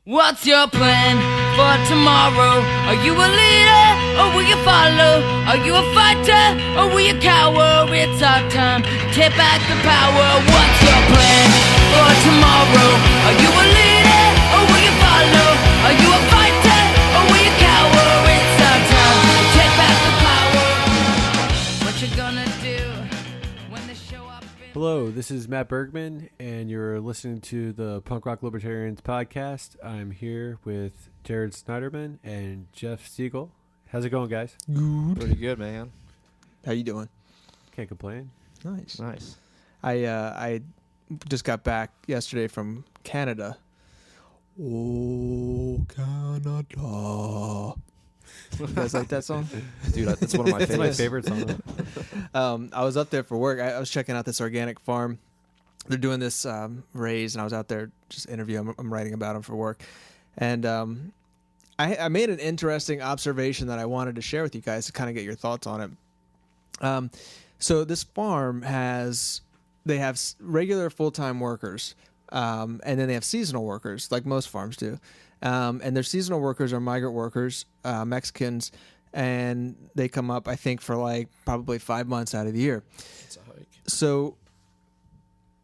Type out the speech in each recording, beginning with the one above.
What's your plan for tomorrow? Are you a leader or will you follow? Are you a fighter or will you cower? It's our time to take back the power. What's your plan for tomorrow? Are you a leader or will you follow? Are you a fighter or will you cower? It's our time to take back the power. What you gonna do when they show up? Hello, this is Matt Bergman, and you're listening to the Punk Rock Libertarians podcast. I'm here with Jared Schneiderman and Jeff Siegel. How's it going, guys? Good. Pretty good, man. How you doing? Can't complain. Nice. Nice. I just got back yesterday from Canada. Oh, Canada. You guys like that song? Dude, that's one of my It's my favorites. favorite song. I was up there for work. I was checking out this organic farm. They're doing this raise, and I was out there just interviewing. I'm writing about them for work. And I made an interesting observation that I wanted to share with you guys to kind of get your thoughts on it. So this farm they have regular full-time workers, and then they have seasonal workers, like most farms do. And their seasonal workers are migrant workers, Mexicans, and they come up, I think, for like probably 5 months out of the year. It's a hike. So,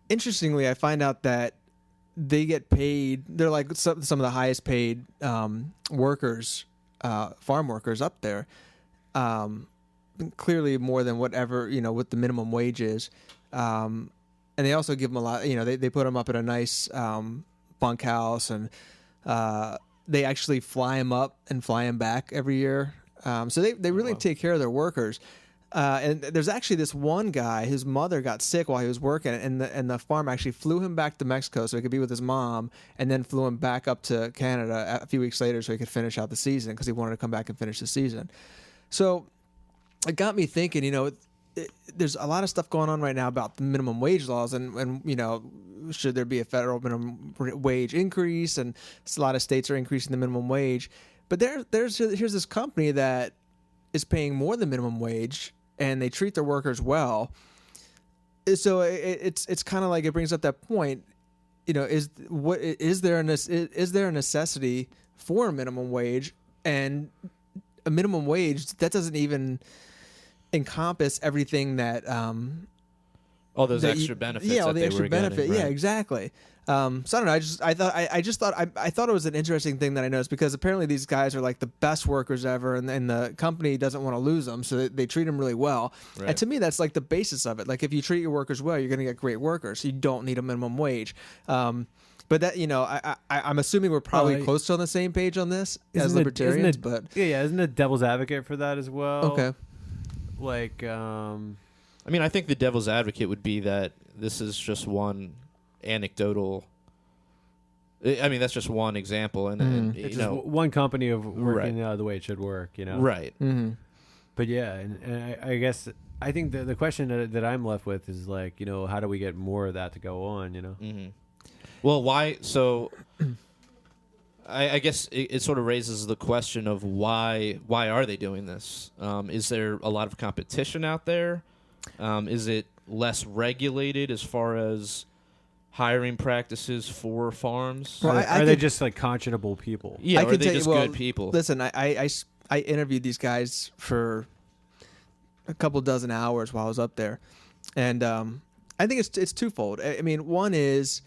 interestingly, I find out that they get paid. They're like some of the highest paid workers, farm workers up there. Clearly more than whatever, what the minimum wage is. And they also give them a lot, they put them up at a nice bunkhouse, and they actually fly them up and fly them back every year. So they really take care of their workers. And there's actually this one guy whose mother got sick while he was working, and the farm actually flew him back to Mexico so he could be with his mom, and then flew him back up to Canada a few weeks later so he could finish out the season because he wanted to come back and finish the season. So it got me thinking, there's a lot of stuff going on right now about the minimum wage laws, and should there be a federal minimum wage increase? And a lot of states are increasing the minimum wage. But here's this company that is paying more than minimum wage, and they treat their workers well. So it's kind of like it brings up that point. Is there a necessity for a minimum wage? And a minimum wage that doesn't even encompass everything that All those extra benefits. Yeah, all the they extra were benefit. getting, right? Yeah, exactly. So I don't know. I thought it was an interesting thing that I noticed, because apparently these guys are like the best workers ever, and the company doesn't want to lose them, so they treat them really well. Right. And to me, that's like the basis of it. Like, if you treat your workers well, you're going to get great workers. You don't need a minimum wage. But that, I'm assuming we're probably close to on the same page on this as libertarians. Isn't it devil's advocate for that as well? Okay. Like, I mean, I think the devil's advocate would be that this is just one anecdotal. I mean, that's just one example, and it's just one company of working Right. the way it should work, Right. Mm-hmm. But yeah, and I guess I think the question that I'm left with is like, how do we get more of that to go on? Mm-hmm. Well, why? So, I guess it sort of raises the question of why are they doing this? Is there a lot of competition out there? Is it less regulated as far as hiring practices for farms? Well, are they just like conscionable people? Yeah, I or can are they tell you- just well, good people? Listen, I interviewed these guys for a couple dozen hours while I was up there, and I think it's twofold. I mean, one is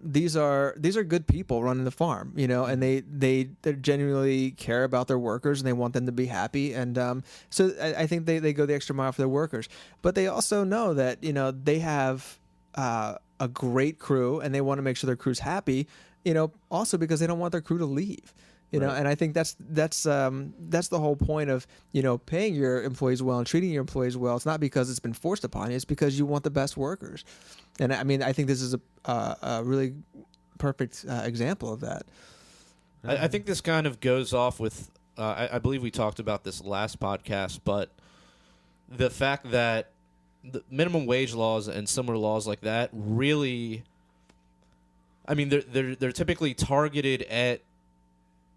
these are good people running the farm, and they genuinely care about their workers, and they want them to be happy, and so I think they go the extra mile for their workers. But they also know that they have a great crew, and they want to make sure their crew's happy, also because they don't want their crew to leave. Right. And I think that's the whole point of paying your employees well and treating your employees well. It's not because it's been forced upon you; it's because you want the best workers. And I mean, I think this is a really perfect example of that. I think this kind of goes off with. I believe we talked about this last podcast, but the fact that the minimum wage laws and similar laws like that really, I mean, they're typically targeted at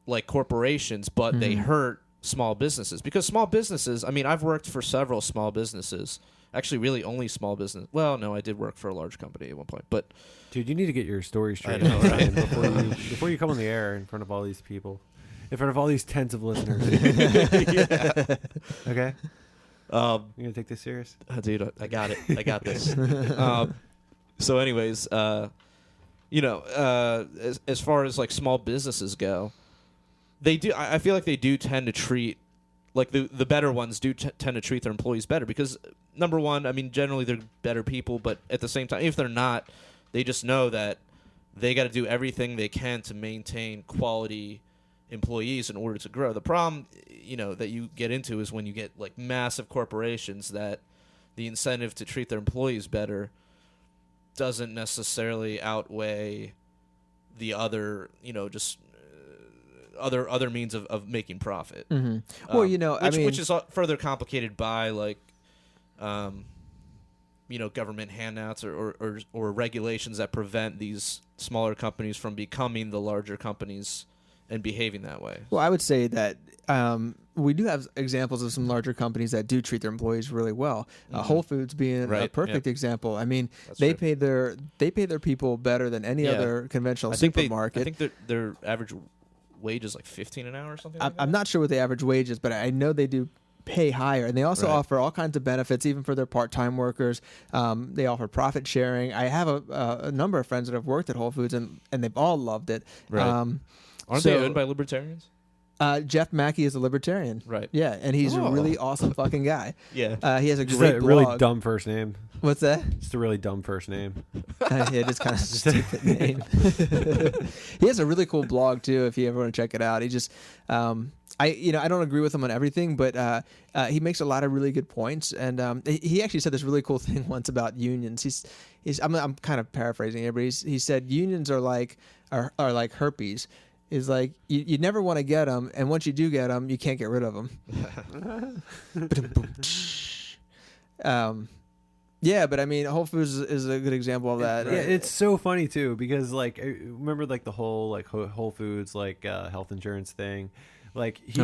like corporations, but they hurt small businesses, because small businesses, I mean, I've worked for several small businesses, Actually, really only small business. Well, no, I did work for a large company at one point, but Dude, you need to get your story straight I know, right? before you come on the air in front of all these people, in front of all these tens of listeners. Okay, you gonna take this serious? dude, I got it. I got this. So, anyways, as far as like small businesses go, they do. I feel like they do tend to treat. Like the better ones do tend to treat their employees better because, number one, I mean, generally they're better people, but at the same time, if they're not, they just know that they got to do everything they can to maintain quality employees in order to grow. The problem, that you get into is when you get like massive corporations that the incentive to treat their employees better doesn't necessarily outweigh the other, just other means of making profit. Mm-hmm. Well, which is further complicated by like, government handouts or regulations that prevent these smaller companies from becoming the larger companies and behaving that way. Well, I would say that we do have examples of some larger companies that do treat their employees really well. Whole Foods being a perfect example. I mean, they pay their people better than any other conventional supermarket. I think their average wage is like $15 an hour or something. I'm not sure what the average wage is, but I know they do pay higher, and they also offer all kinds of benefits, even for their part-time workers. They offer profit sharing. I have a number of friends that have worked at Whole Foods, and they've all loved it. Right. Aren't they owned by libertarians? Jeff Mackey is a libertarian. Right. Yeah, and he's a really awesome fucking guy. Yeah. He has a Just great a blog. really dumb first name. What's that? Just a really dumb first name. Yeah, just kind of stupid name. He has a really cool blog too. If you ever want to check it out, he just, I don't agree with him on everything, but he makes a lot of really good points. And he actually said this really cool thing once about unions. I'm kind of paraphrasing here, but he said unions are like herpes. Is like you never want to get them, and once you do get them, you can't get rid of them. Yeah, but I mean, Whole Foods is a good example of that. Yeah, it's so funny too because like remember like the whole like Whole Foods like health insurance thing. Like he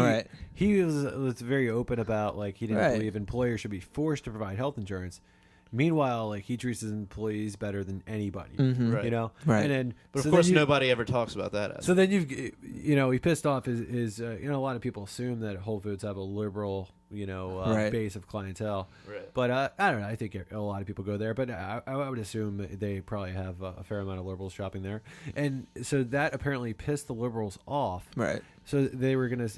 was very open about like he didn't believe employers should be forced to provide health insurance. Meanwhile, like he treats his employees better than anybody, Mm-hmm. Right. And then, but of course, nobody ever talks about that. So then he pissed off his a lot of people assume that Whole Foods have a liberal, base of clientele. Right. But I don't know. I think a lot of people go there, but I would assume they probably have a fair amount of liberals shopping there, and so that apparently pissed the liberals off. Right. So they were gonna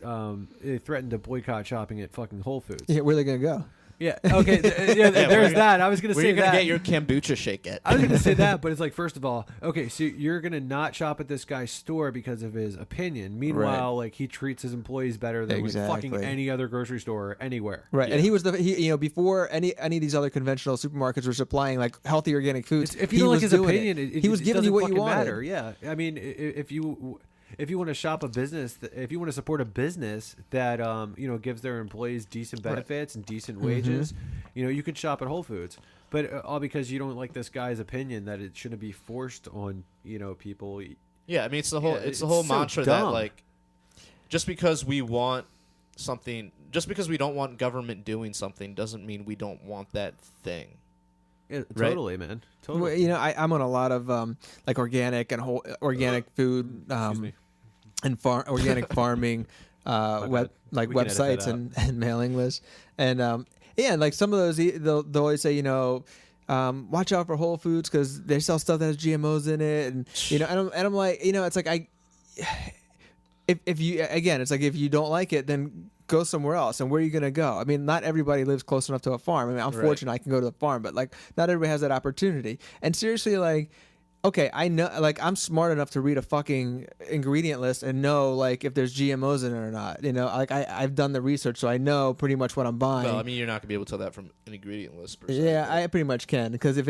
they threatened to boycott shopping at fucking Whole Foods. Yeah, where are they gonna go? Yeah. Okay. There's that. I was gonna say where you're that. Gonna get your kombucha shake at. I was gonna say that, but it's like, first of all, okay, so you're gonna not shop at this guy's store because of his opinion. Meanwhile, like he treats his employees better than like fucking any other grocery store anywhere. Right. Yeah. And he was before any of these other conventional supermarkets were supplying like healthy organic foods. If you don't like his opinion, he was giving you what you wanted. Matter. Yeah. I mean, if you want to shop a business, if you want to support a business that gives their employees decent benefits and decent wages, you could shop at Whole Foods. But all because you don't like this guy's opinion that it shouldn't be forced on people. Yeah, I mean it's the whole mantra that like just because we want something, just because we don't want government doing something doesn't mean we don't want that thing. Yeah, totally, man. Totally. Well, I'm on a lot of like organic and organic food and organic farming websites and mailing lists, and like some of those they'll always say watch out for Whole Foods because they sell stuff that has GMOs in it, and I'm like it's like if you don't like it, then go somewhere else. And where are you going to go? I mean, not everybody lives close enough to a farm. I mean, I'm fortunate I can go to the farm, but like not everybody has that opportunity. And seriously, like, okay, I know, like I'm smart enough to read a fucking ingredient list and know like if there's GMOs in it or not. Like I've done the research, so I know pretty much what I'm buying. Well, I mean, you're not going to be able to tell that from an ingredient list. Per se, yeah, I pretty much can, because if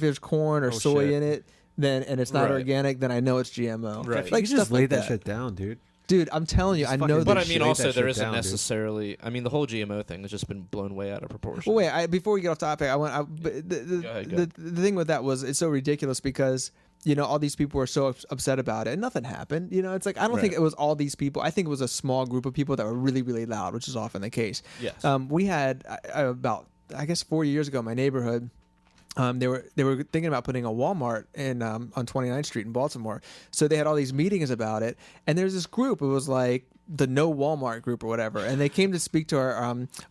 there's corn or soy in it, then and it's not organic, then I know it's GMO. Right. Like you just lay that shit down, dude. Dude, I'm telling you, I know. But I mean, also there isn't necessarily. I mean, the whole GMO thing has just been blown way out of proportion. Well, wait. Before we get off topic, the thing with that was it's so ridiculous because all these people were so upset about it and nothing happened. It's like I don't think it was all these people. I think it was a small group of people that were really, really loud, which is often the case. Yes. We had about I guess 4 years ago in my neighborhood. They were thinking about putting a Walmart in on 29th Street in Baltimore. So they had all these meetings about it, and there's this group. It was like the No Walmart group or whatever, and they came to speak to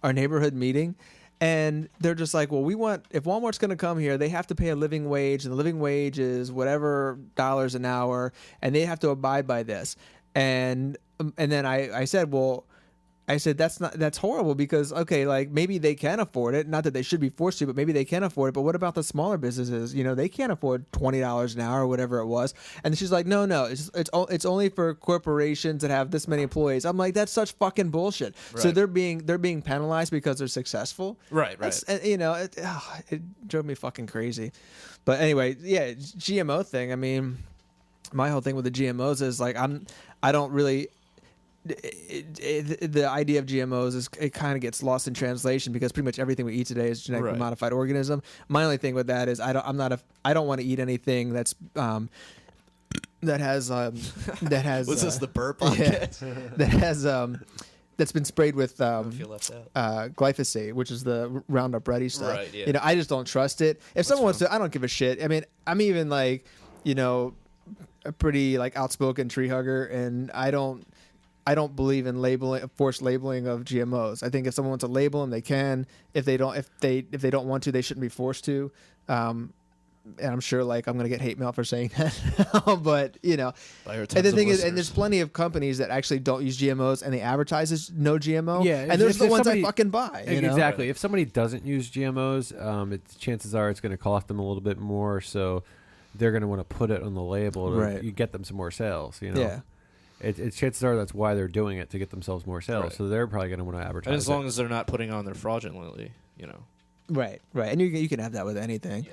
our neighborhood meeting, and they're just like, well, if Walmart's going to come here, they have to pay a living wage, and the living wage is whatever dollars an hour, and they have to abide by this. And then I said, well. I said that's horrible because okay, like maybe they can afford it, not that they should be forced to, but maybe they can afford it. But what about the smaller businesses? You know, they can't afford $20 an hour or whatever it was. And she's like, no, it's only for corporations that have this many employees. I'm like, that's such fucking bullshit. Right. So they're being penalized because they're successful. Right. You know, it drove me fucking crazy. But anyway, yeah, GMO thing. I mean, my whole thing with the GMOs is like I don't really. The idea of GMOs is it kind of gets lost in translation because pretty much everything we eat today is genetically modified organism. My only thing with that is I don't want to eat anything that has Was this the burp podcast? Yeah, that's been sprayed with I feel left out. glyphosate, which is the Roundup Ready stuff. Right, yeah. You know, I just don't trust it. If someone wants to, I don't give a shit. I mean, I'm even like, you know, a pretty like outspoken tree hugger, and I don't believe in forced labeling of GMOs. I think if someone wants to label them, they can. If they don't want to, they shouldn't be forced to. And I'm sure like I'm gonna get hate mail for saying that, but you know. And the thing is, and there's plenty of companies that actually don't use GMOs and they advertise as no GMO. Yeah, and those are the ones I fucking buy. You know? Exactly. If somebody doesn't use GMOs, chances are it's going to cost them a little bit more, so they're going to want to put it on the label to you get them some more sales. You know. Yeah. It's chances are that's why they're doing it, to get themselves more sales. Right. So they're probably going to want to advertise. And as long as they're not putting on there fraudulently, you know. Right. And you can have that with anything.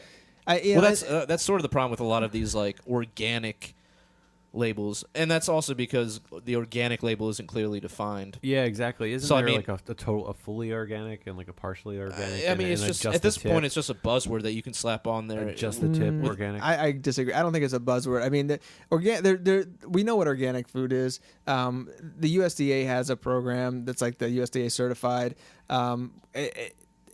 Yeah. That's sort of the problem with a lot of these like organic labels, and that's also because the organic label isn't clearly defined. Yeah, exactly. Isn't there like a fully organic and like a partially organic? I mean, it's just at this point, it's just a buzzword that you can slap on there. Just the tip organic. I disagree. I don't think it's a buzzword. I mean, we know what organic food is. The USDA has a program that's like the USDA certified.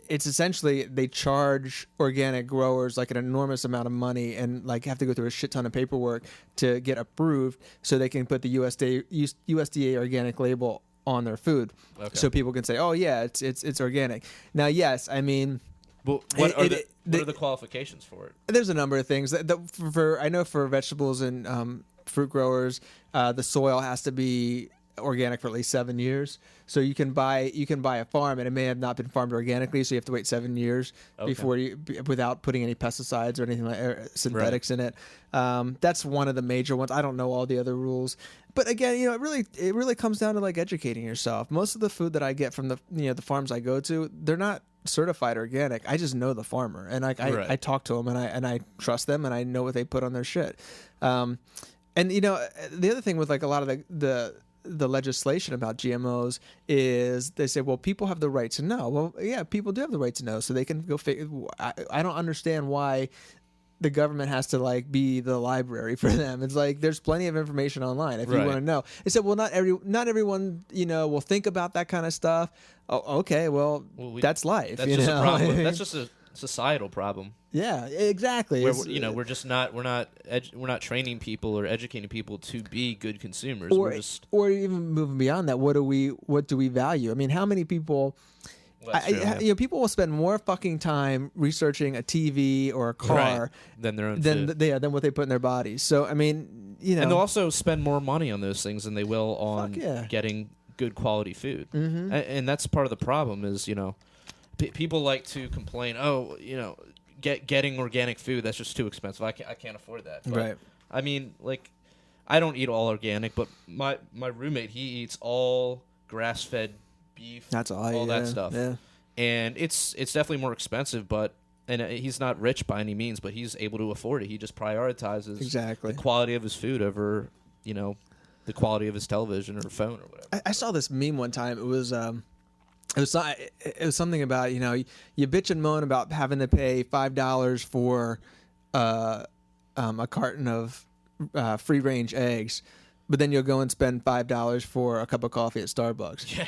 It's essentially they charge organic growers like an enormous amount of money and like have to go through a shit ton of paperwork to get approved so they can put the USDA organic label on their food. Okay. So people can say, oh yeah, it's organic. Now, yes, I mean, what are the qualifications for it? There's a number of things I know for vegetables and fruit growers, the soil has to be organic for at least 7 years. So you can buy a farm and it may have not been farmed organically, so you have to wait 7 years without putting any pesticides or anything like synthetics in it. That's one of the major ones. I don't know all the other rules, but again, you know, it really comes down to like educating yourself. Most of the food that I get from the farms I go to, they're not certified organic. I just know the farmer, and I talk to them, and I trust them, and I know what they put on their shit. And you know, the other thing with like a lot of the legislation about GMOs is they say, well, people have the right to know. Well, yeah, people do have the right to know, so they can go figure. I don't understand why the government has to like be the library for them. It's like there's plenty of information online if you want to know. They said, well, not everyone, you know, will think about that kind of stuff. Oh, okay, well that's life. That's just a problem. That's just a societal problem. Yeah, exactly. Where, you know, we're not training people or educating people to be good consumers. Or even moving beyond that, what do we value? I mean, how many people? You know, people will spend more fucking time researching a TV or a car than their own food. Than what they put in their bodies. So I mean, you know, and they'll also spend more money on those things than they will on getting good quality food. Mm-hmm. And that's part of the problem. Is, you know, people like to complain. Oh, you know, getting organic food, that's just too expensive. I can't afford that. But, right. I mean, like, I don't eat all organic, but my roommate, he eats all grass-fed beef. That's all that stuff. Yeah. And it's definitely more expensive, and he's not rich by any means, but he's able to afford it. He just prioritizes the quality of his food over, you know, the quality of his television or phone or whatever. I saw this meme one time. It was something about, you know, you bitch and moan about having to pay $5 for a carton of free range eggs, but then you'll go and spend $5 for a cup of coffee at Starbucks. Yeah.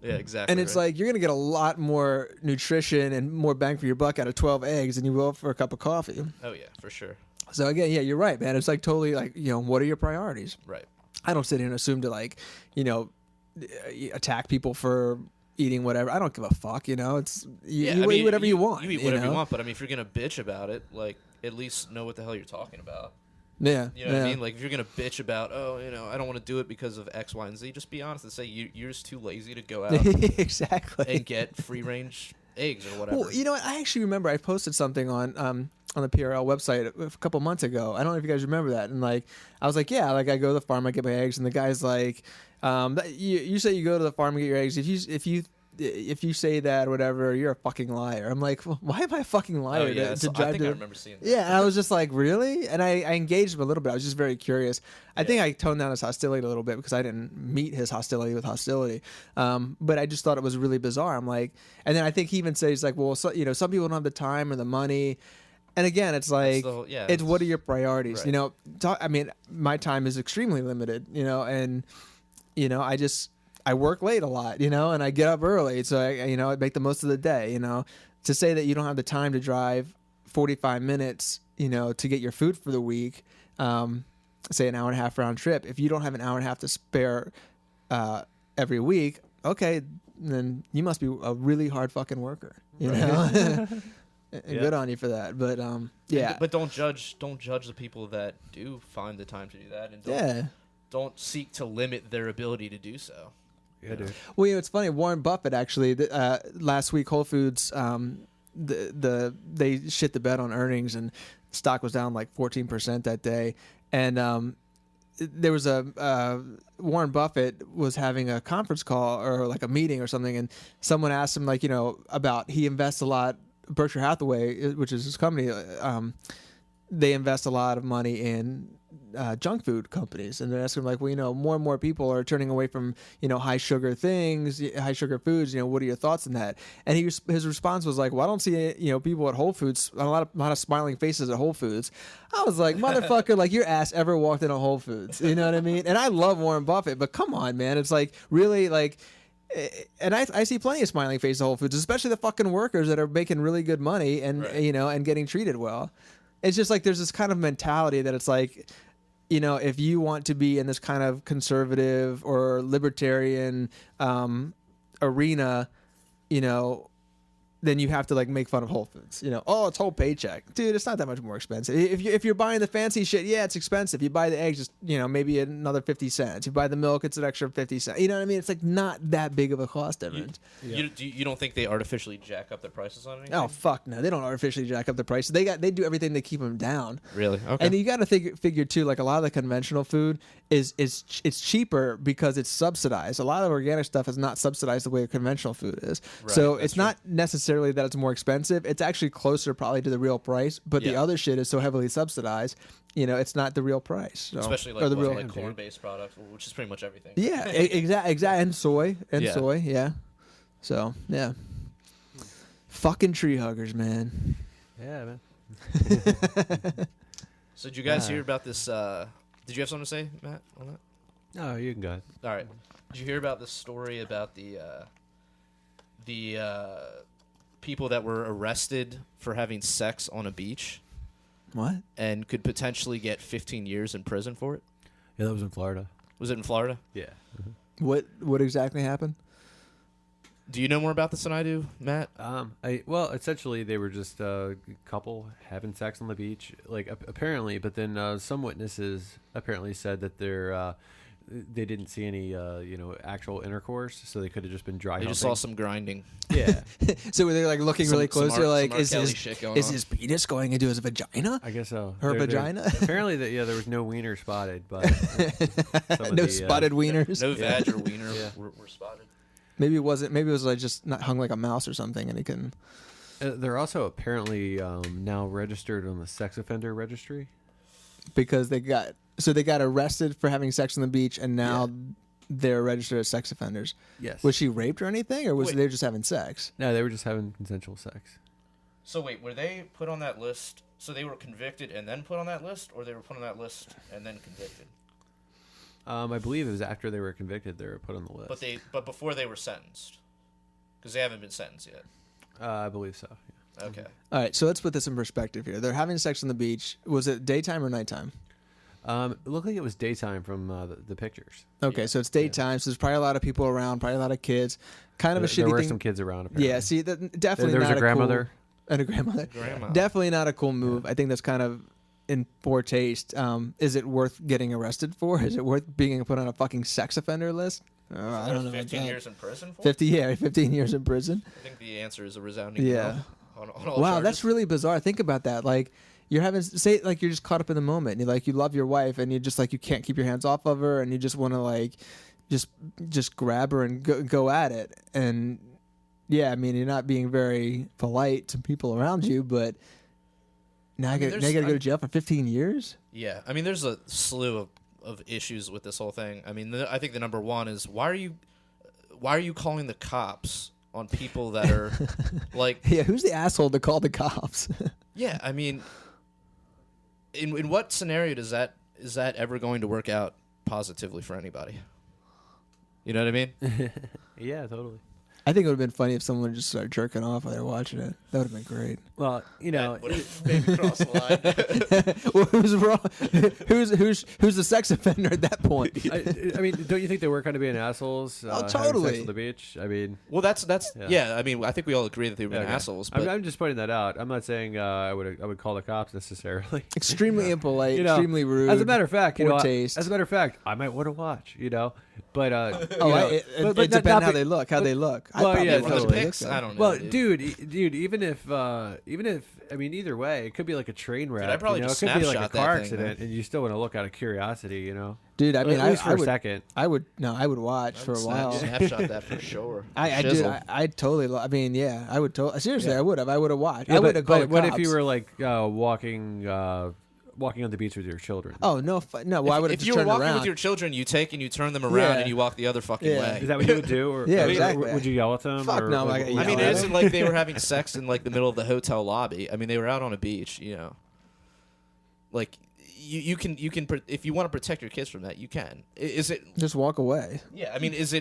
Yeah, exactly. And it's like you're gonna get a lot more nutrition and more bang for your buck out of 12 eggs than you will for a cup of coffee. Oh yeah, for sure. So again, yeah, you're right, man. It's like totally like, what are your priorities? Right. I don't sit here and assume to like, attack people for eating whatever. I don't give a fuck. It's you eat whatever you want. You eat whatever you want, but I mean, if you're gonna bitch about it, like at least know what the hell you're talking about. Yeah, You know what I mean? Like if you're gonna bitch about, I don't want to do it because of X, Y, and Z, just be honest and say you're just too lazy to go out exactly and get free range eggs or whatever. Well, you know what? I actually remember I posted something on the PRL website a couple months ago. I don't know if you guys remember that. And like, I was like, yeah, like I go to the farm, I get my eggs, and the guy's like, you say you go to the farm and get your eggs. If you say that or whatever, you're a fucking liar. I'm like, well, why am I a fucking liar? I remember seeing that. Yeah, and I was just like, really? And I engaged him a little bit. I was just very curious. I think I toned down his hostility a little bit because I didn't meet his hostility with hostility. But I just thought it was really bizarre. I'm like, and then I think he even says like, well, some people don't have the time or the money. And again, it's like, it's what are your priorities? Right. My time is extremely limited, and, I work late a lot, and I get up early. So, I make the most of the day, To say that you don't have the time to drive 45 minutes, to get your food for the week, say an hour and a half round trip. If you don't have an hour and a half to spare every week, okay, then you must be a really hard fucking worker, you know? Good on you for that. But, yeah. But don't judge the people that do find the time to do that. And don't seek to limit their ability to do so. Yeah, dude. Well, it's funny. Warren Buffett actually last week, Whole Foods, they shit the bed on earnings, and stock was down like 14% that day. And there was Warren Buffett was having a conference call or like a meeting or something, and someone asked him about he invests a lot. Berkshire Hathaway, which is his company, they invest a lot of money in junk food companies, and they're asking like, well, more and more people are turning away from high sugar things, high sugar foods. What are your thoughts on that? And his response was like, well, I don't see people at Whole Foods, a lot of smiling faces at Whole Foods. I was like, motherfucker, like your ass ever walked into Whole Foods? You know what I mean? And I love Warren Buffett, but come on, man, it's like really like. And I see plenty of smiling faces at Whole Foods, especially the fucking workers that are making really good money and and getting treated well. It's just like there's this kind of mentality that it's like, if you want to be in this kind of conservative or libertarian arena, then you have to like make fun of Whole Foods. Oh, it's whole paycheck, dude. It's not that much more expensive. If you're buying the fancy shit, yeah, it's expensive. You buy the eggs, just maybe another 50 cents. You buy the milk, it's an extra 50 cents. You know what I mean? It's like not that big of a cost difference. You don't think they artificially jack up their prices on anything? Oh fuck no, they don't artificially jack up the prices. They do everything to keep them down. Really? Okay. And you got to figure too, like a lot of the conventional food it's cheaper because it's subsidized. A lot of organic stuff is not subsidized the way conventional food is. Right, so it's not necessarily that it's more expensive. It's actually closer probably to the real price, but the other shit is so heavily subsidized, it's not the real price. So. Especially like corn-based products, which is pretty much everything. Yeah, exactly. And soy. Yeah. So, yeah. Fucking tree huggers, man. Yeah, man. So did you guys hear about this? Did you have something to say, Matt, on that? No, you can go ahead. All right. Did you hear about this story about the people that were arrested for having sex on a beach? What? And could potentially get 15 years in prison for it? Yeah, that was in Florida. Was it in Florida? Yeah. Mm-hmm. What exactly happened? Do you know more about this than I do, Matt? Essentially they were just a couple having sex on the beach, like apparently. But then some witnesses apparently said that they didn't see any actual intercourse, so they could have just been dry. They just saw some grinding. Yeah. So were they like looking really close? They're like, is his penis going into his vagina? I guess so. Her vagina. Apparently, there was no wiener spotted, but no spotted wieners. No vag or wiener were spotted. Maybe it wasn't. Maybe it was like just not hung like a mouse or something, and he couldn't. They're also apparently now registered on the sex offender registry because they got arrested for having sex on the beach, and now they're registered as sex offenders. Yes. Was she raped or anything, or was they just having sex? No, they were just having consensual sex. So wait, were they put on that list? So they were convicted and then put on that list, or they were put on that list and then convicted? I believe it was after they were convicted they were put on the list. But before they were sentenced, because they haven't been sentenced yet. I believe so. Yeah. Okay. All right, so let's put this in perspective here. They're having sex on the beach. Was it daytime or nighttime? It looked like it was daytime from the pictures. Okay, so it's daytime, so there's probably a lot of people around, probably a lot of kids. Kind of a shitty thing. There were some kids around, apparently. Yeah, see, definitely there was not a grandmother. And a grandmother. Grandma. Definitely not a cool move. I think that's kind of in poor taste. Is it worth getting arrested for? Is it worth being put on a fucking sex offender list? I don't know. 15 years in prison for? 15 years in prison. I think the answer is a resounding Yeah. no on all Wow, charges. that's really bizarre. Think about that. Like, you're having, say, like, you're just caught up in the moment. And you love your wife, and you just, like, you can't keep your hands off of her, and you just want to, like, just grab her and go at it. And, yeah, I mean, you're not being very polite to people around you, but now you got to go to jail for 15 years? Yeah, I mean, there's a slew of issues with this whole thing. I mean, I think the number one is why are you calling the cops on people that are like? Yeah, who's the asshole to call the cops? Yeah, I mean, in what scenario is that ever going to work out positively for anybody? You know what I mean? Yeah, totally. I think it would have been funny if someone just started jerking off while they were watching it. That would have been great. Well, you know, Would have maybe crossed the line. Well, who's wrong? Who's the sex offender at that point? I mean, don't you think they were kind of being assholes? Having totally. sex on the beach. I mean, Well, that's yeah. I mean, I think we all agree that they were being okay. assholes. But I'm just pointing that out. I'm not saying I would call the cops necessarily. Extremely impolite, You know, extremely rude. As a matter of fact, poor taste. As a matter of fact, I might want to watch. You know, but it depends how they look. How they look. Well, probably yeah, want for to the totally. look pics, good. I don't know. Well, dude, even if I mean, either way, it could be like a train wreck. I'd probably you know? just It could be like a snapshot that car thing, accident, and you still want to look out of curiosity. You know, Dude, I mean, at least for I a would, second. I would watch for a while. Snapshot that for sure. I totally. I mean, yeah, I would totally. Seriously, Yeah. I would have watched. Yeah, I would have called but the what if cops. you were like walking on the beach with your children? Oh no, no. Well, I would have If just you were turned walking around. with your children, you take and you turn them around Yeah. and you walk the other fucking Yeah. way. Is that what you would do? Or, Yeah, or exactly. Would you yell at them? Fuck or, no, or- I or- gotta I mean, yell it at isn't like they were having sex in like the middle of the hotel lobby. I mean, they were out on a beach. You know, like you can if you want to protect your kids from that, you can. Is it? Just walk away. Yeah, I mean, is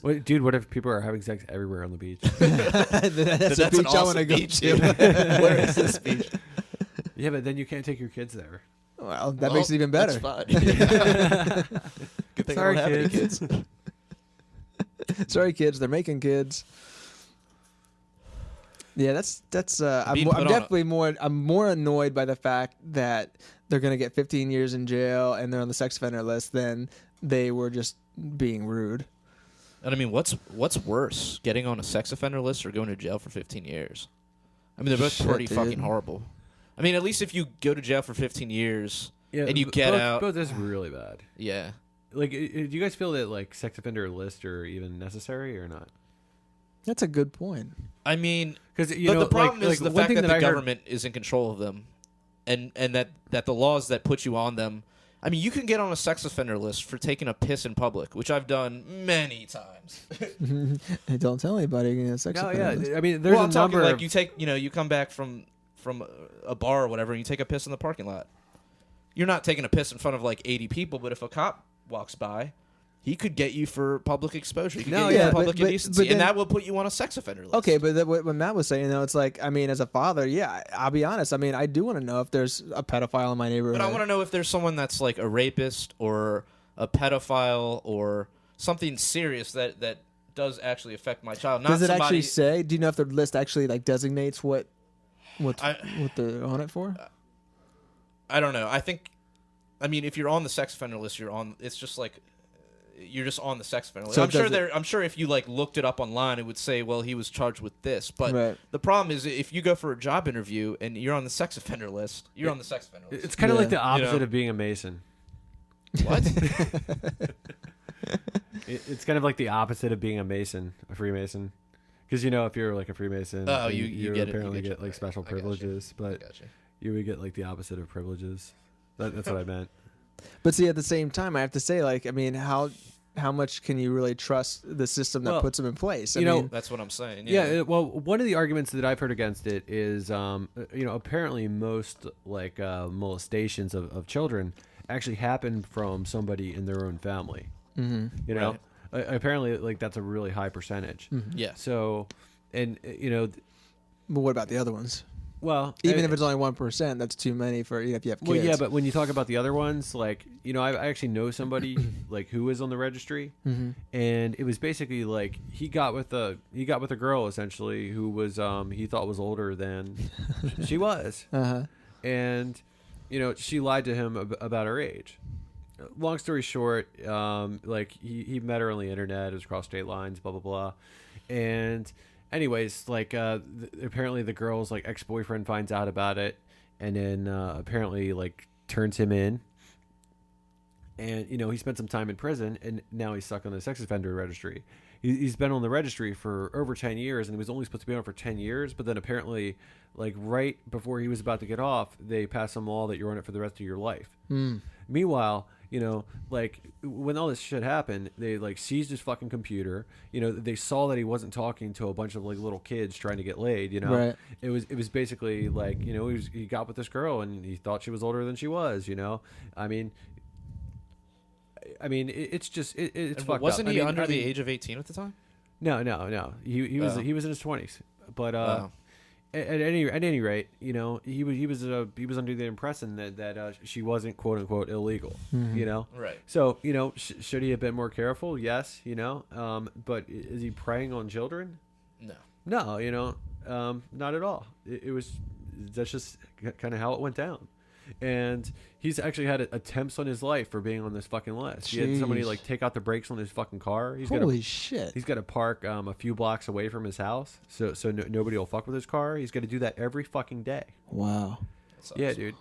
Wait, dude, what if people are having sex everywhere on the beach? That's a an beach I awesome want to go beach, to. dude. Where is this beach? Yeah, but then you can't take your kids there. Well, that makes it even better. That's fine. Good thing Sorry, I don't have any kids. kids. Sorry, kids. They're making kids. Yeah, that's. I'm Being put on a- definitely more. I'm more annoyed by the fact that they're gonna get 15 years in jail and they're on the sex offender list than they were just being rude. And I mean, what's worse, getting on a sex offender list or going to jail for 15 years? I mean, they're both Shit, pretty dude. fucking horrible. I mean, at least if you go to jail for 15 years and you b- get both, out, both is really bad. yeah. Like, do you guys feel that like sex offender lists are even necessary or not? That's a good point. I mean, Because but the problem is the one fact thing that the I heard- government is in control of them, and that the laws that put you on them. I mean, you can get on a sex offender list for taking a piss in public, which I've done many times. Hey, don't tell anybody you're gonna sex No, offender list. yeah. I mean, there's well, a I'm talking number like of you come back from a bar or whatever, and you take a piss in the parking lot. You're not taking a piss in front of like 80 people, but if a cop walks by, he could get you for public exposure. He could No, get you yeah, for public but indecency, then- and that will put you on a sex offender list. Okay, but what Matt was saying though, it's like, I mean, as a father, yeah, I'll be honest. I mean, I do want to know if there's a pedophile in my neighborhood. But I want to know if there's someone that's like a rapist or a pedophile or something serious that does actually affect my child. Not Does it somebody, actually say? Do you know if the list actually like designates what they're on it for? I don't know. I mean, if you're on the sex offender list, you're on. It's just like you're just on the sex offender list. So I'm sure if you like looked it up online, it would say, well, he was charged with this. But Right. the problem is, if you go for a job interview and you're on the sex offender list, you're on the sex offender list. It's kind of Yeah. like the opposite know? of being a Mason. What? It's kind of like the opposite of being a Mason, a Freemason. Because if you're like a Freemason, Oh, you get it, you apparently get get it. like special I got you. privileges, but Gotcha. you would get like the opposite of privileges. That's what I meant. But see, at the same time, I have to say, like, I mean, how much can you really trust the system that Well, puts them in place? I you know, mean, That's what I'm saying. Yeah. Well, one of the arguments that I've heard against it is, apparently most like molestations of children actually happened from somebody in their own family. Mm-hmm. You know, apparently, like that's a really high percentage. Yeah. So, and you know, But what about the other ones? well, Even if it's only 1%, that's too many for if you have kids. well, yeah, but when you talk about the other ones, like, you know, I actually know somebody like who was on the registry, and it was basically like he got with a girl essentially who was he thought was older than she was, and you know she lied to him about her age. Long story short, like he met her on the internet, it was across state lines, blah blah blah, and. Anyways, like apparently the girl's like ex-boyfriend finds out about it, and then apparently like turns him in, and you know he spent some time in prison, and now he's stuck on the sex offender registry. He's been on the registry for over 10 years, and he was only supposed to be on for 10 years, but then apparently, like right before he was about to get off, they passed some law that you're on it for the rest of your life. Meanwhile, you know, like when all this shit happened, they like seized his fucking computer. You know, they saw that he wasn't talking to a bunch of like little kids trying to get laid. You know, Right. It was basically like, you know, he got with this girl and he thought she was older than she was. You know, I mean, it's just it's fucked Wasn't up. he I mean, under the age of 18 at the time? No. He was in his 20s, but At any rate, you know, he was under the impression that she wasn't quote unquote illegal, you know. Right. So you know, should he have been more careful? Yes, you know. But is he preying on children? No. No, you know, not at all. That's just kind of how it went down. And he's actually had attempts on his life for being on this fucking list. He had somebody like take out the brakes on his fucking car. Holy shit! He's got to park a few blocks away from his house, so nobody will fuck with his car. He's got to do that every fucking day. Wow. Yeah, dude,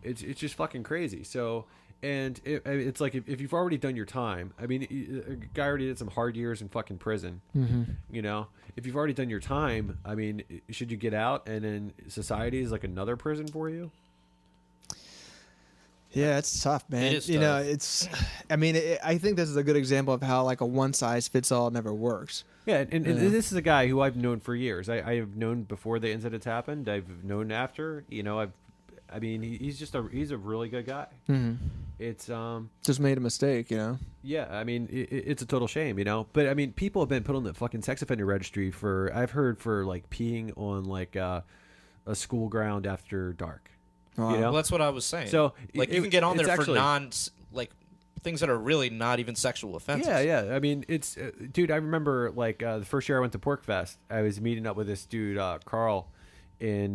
it's just fucking crazy. So, and it's like if you've already done your time, I mean, a guy already did some hard years in fucking prison. You know, if you've already done your time, I mean, should you get out and then society is like another prison for you? Yeah, it's tough, man. It is you know, tough. it's. I mean, I think this is a good example of how like a one size fits all never works. Yeah, and this is a guy who I've known for years. I have known before the incidents happened. I've known after. You know, I mean, he's a really good guy. It's Just made a mistake, you know. yeah. I mean, it's a total shame, you know. But I mean, people have been put on the fucking sex offender registry for I've heard for like peeing on like a school ground after dark. Wow. You know? Well, that's what I was saying. So like you can get on it's there for actually- like things that are really not even sexual offenses. Yeah. I mean, it's dude. I remember like the first year I went to Pork Fest, I was meeting up with this dude Carl in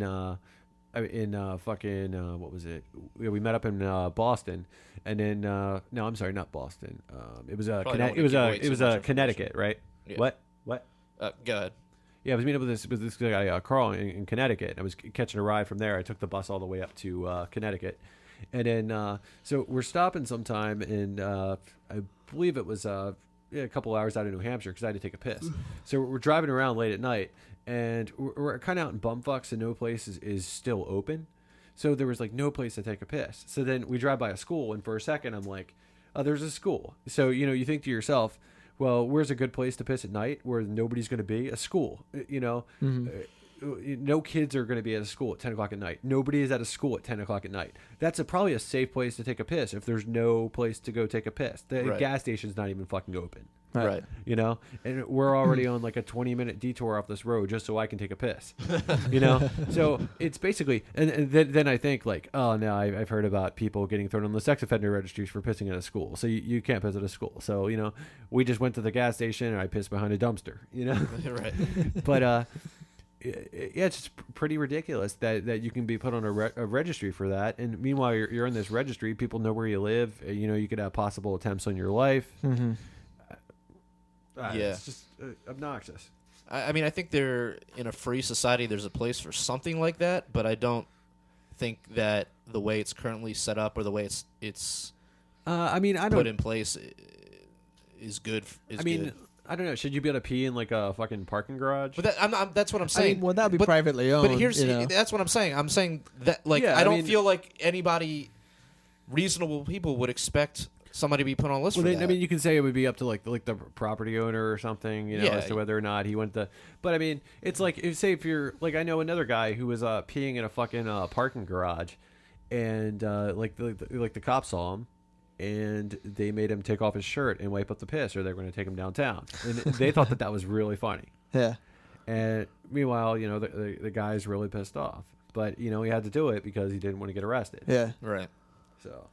fucking what was it? We met up in Boston, and then no, I'm sorry, not Boston. It was Probably don't wanna give away too much Connecticut, right? Yeah. What? Go ahead. Yeah, I was meeting up with this guy Carl in Connecticut. I was catching a ride from there. I took the bus all the way up to Connecticut, and then so we're stopping sometime in I believe it was a couple hours out of New Hampshire because I had to take a piss. So we're driving around late at night, and we're kind of out in bumfucks, and no place is still open. So there was like no place to take a piss. So then we drive by a school, and for a second I'm like, oh, there's a school. So you know, you think to yourself, well, where's a good place to piss at night where nobody's going to be? A school, you know. No kids are going to be at a school at 10 o'clock at night. Nobody is at a school at 10 o'clock at night. That's probably a safe place to take a piss if there's no place to go take a piss. The Right. gas station's not even fucking open. Right. You know, and we're already on like a 20-minute detour off this road just so I can take a piss. You know, so it's basically, and then I think like, oh no, I've heard about people getting thrown on the sex offender registries for pissing at a school. So you can't piss at a school. So you know, we just went to the gas station and I pissed behind a dumpster. You know, Right. but yeah, it's just pretty ridiculous that you can be put on a registry for that, and meanwhile you're in this registry. People know where you live. You know, you could have possible attempts on your life. Yeah. It's just obnoxious. I mean, I think in a free society, there's a place for something like that, but I don't think that the way it's currently set up or the way it's I mean, I put don't. in place is good. I mean, good. I don't know. Should you be able to pee in like a fucking parking garage? But that's what I'm saying. well, that'd be But- privately owned. But here's you know? that's what I'm saying. I'm saying that like Yeah, I I don't mean- feel like anybody reasonable people would expect somebody to be put on a list Well, for then, that. I mean, you can say it would be up to like the property owner or something, you know, Yeah. as to whether or not he went to. But I mean, it's like if you're like I know another guy who was peeing in a fucking parking garage, and like the cops saw him, and they made him take off his shirt and wipe up the piss, or they were going to take him downtown. And they thought that was really funny. Yeah. And meanwhile, the guy's really pissed off, but he had to do it because he didn't want to get arrested. Yeah. Right. So.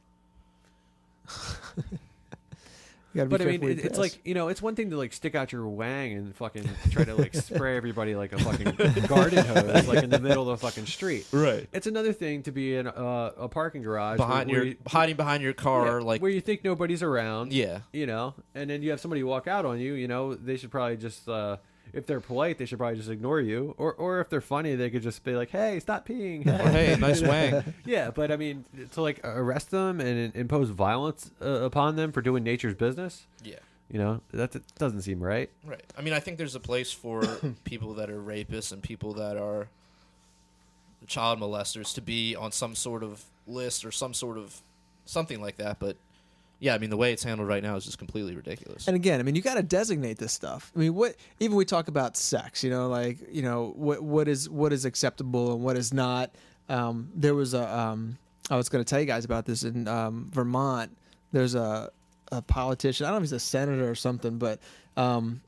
But I mean, it's like, it's one thing to like stick out your wang and fucking try to like spray everybody like a fucking garden hose, like in the middle of the fucking street. Right. It's another thing to be in a parking garage hiding behind your car, like where you think nobody's around. Yeah. And then you have somebody walk out on you. They should probably just. If they're polite, they should probably just ignore you. Or if they're funny, they could just be like, hey, stop peeing. Hey, nice wang. Yeah, but I mean, to like arrest them and impose violence upon them for doing nature's business. Yeah. That doesn't seem right. Right. I mean, I think there's a place for people that are rapists and people that are child molesters to be on some sort of list or some sort of something like that, but yeah, I mean, the way it's handled right now is just completely ridiculous. And again, I mean, you got to designate this stuff. I mean, even we talk about sex, what is acceptable and what is not. There was I was going to tell you guys about this in Vermont. There's a politician. I don't know if he's a senator or something, but hold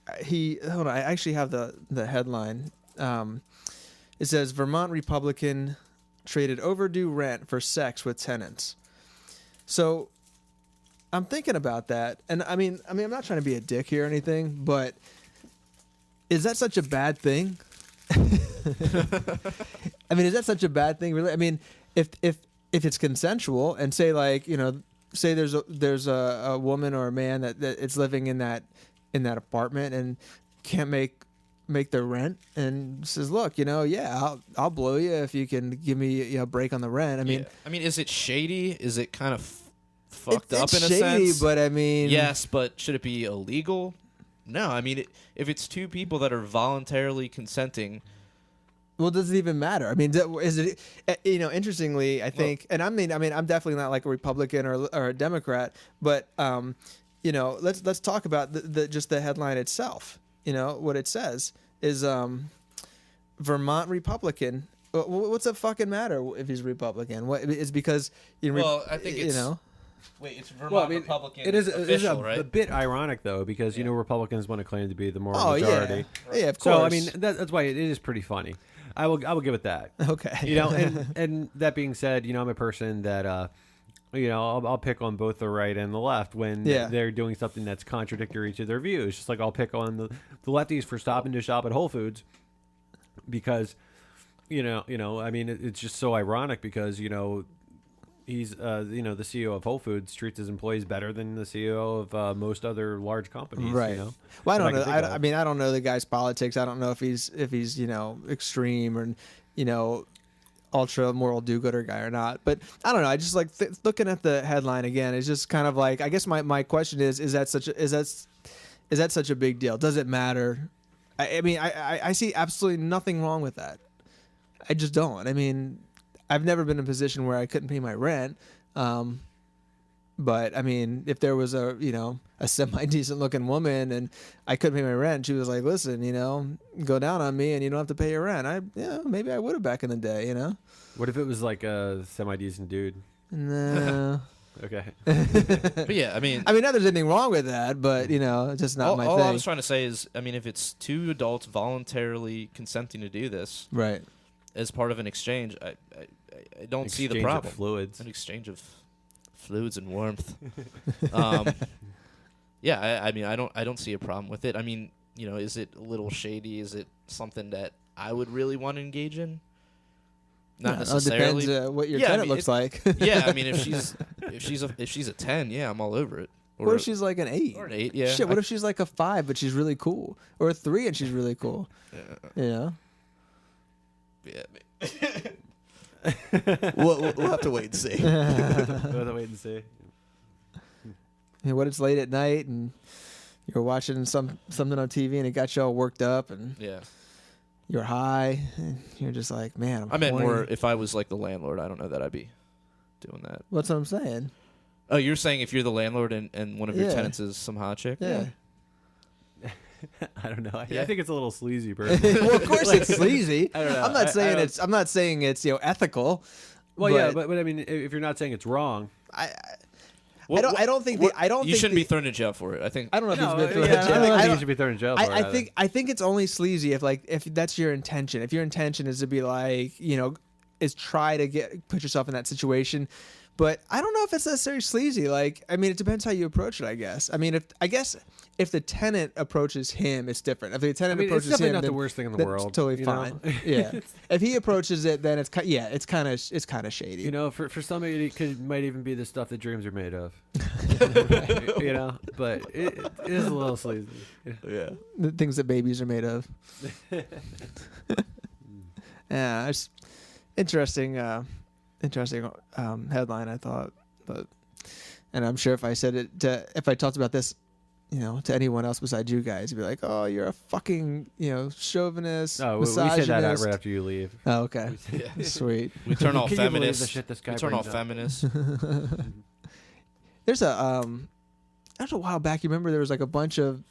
on, I actually have the headline. It says Vermont Republican traded overdue rent for sex with tenants. So I'm thinking about that, and I mean, I'm not trying to be a dick here or anything, but is that such a bad thing? I mean, is that such a bad thing, really? I mean, if it's consensual, and say like say there's a woman or a man that is living in that apartment and can't make their rent, and says, look, I'll blow you if you can give me a break on the rent. I mean, is it shady? Is it kind of fucked up in a shady, sense? But I mean, yes, but should it be illegal? No, I mean, if it's two people that are voluntarily consenting. Well, does it even matter? I mean, is it? Interestingly, I think, and I mean, I'm definitely not like a Republican or a Democrat, but let's talk about just the headline itself. What it says is Vermont Republican. What's it fucking matter if he's Republican? What is because I think it's Wait, it's Vermont Republican. It is official, right? a bit ironic though, because Republicans want to claim to be the moral Oh majority. Yeah, of course. So I mean that's why it is pretty funny. I will give it that. Okay. And that being said, I'm a person that I'll pick on both the right and the left when they're doing something that's contradictory to their views. Just like I'll pick on the lefties for stopping to shop at Whole Foods because I mean it's just so ironic because he's the CEO of Whole Foods treats his employees better than the CEO of most other large companies. Right. Well, I don't know. I mean, I don't know the guy's politics. I don't know if he's extreme or ultra moral do-gooder guy or not. But I don't know. I just like looking at the headline again. It's just kind of like, I guess my question is that such a big deal? Does it matter? I mean, I see absolutely nothing wrong with that. I just don't. I mean, I've never been in a position where I couldn't pay my rent. But I mean, if there was a semi-decent looking woman and I couldn't pay my rent, she was like, listen, go down on me and you don't have to pay your rent. Maybe I would have back in the day, What if it was like a semi-decent dude? No. Okay. But yeah, I mean, not there's anything wrong with that, but just not my all thing. I was trying to say is, I mean, if it's two adults voluntarily consenting to do this, right, as part of an exchange, I don't see the problem. Of fluids. An exchange of fluids and warmth. Yeah, I mean, I don't see a problem with it. I mean, is it a little shady? Is it something that I would really want to engage in? Not necessarily. It depends what your tenant looks like. Yeah, I mean, if she's a 10, yeah, I'm all over it. Or if she's like an 8. Or an 8, yeah. Shit, what if she's like a 5 but she's really cool? Or a 3 and she's really cool? Yeah. We'll have to wait and see. We'll have to wait and see. What it's late at night and you're watching something on TV and it got you all worked up and you're high and you're just like, man, I meant more if I was like the landlord. I don't know that I'd be doing that. What's what I'm saying? Oh, you're saying if you're the landlord and one of your tenants is some hot chick? Yeah. I don't know. I think it's a little sleazy, bro. Well, of course it's sleazy. I don't know. I'm not saying it's ethical. Well, yeah, but I mean, if you're not saying it's wrong, I don't think you shouldn't be thrown in jail for it. I think I don't know if no, he's been thrown yeah, in I jail. don't think I you don't- should be thrown in jail for it. I think it's only sleazy if that's your intention. If your intention is to be like, is try to put yourself in that situation. But I don't know if it's necessarily sleazy. Like, I mean, it depends how you approach it, I guess. I mean, if the tenant approaches him, it's different. If the tenant it's approaches definitely him, not the then worst thing in the that's world. totally you know? fine. Yeah. If he approaches it, then it's kind of shady. You know, for somebody, it might even be the stuff that dreams are made of. But it is a little sleazy. yeah. The things that babies are made of. Yeah, it's interesting headline, I thought, and I'm sure if I said it if I talked about this, to anyone else besides you guys, you'd be like, "Oh, you're a fucking, chauvinist, Oh, we say misogynist." that right after you leave. Oh, okay, Yeah. sweet. We turn all Can you believe the feminists. shit this guy We turn all brings up? feminists. There's a while back. You remember there was like a bunch of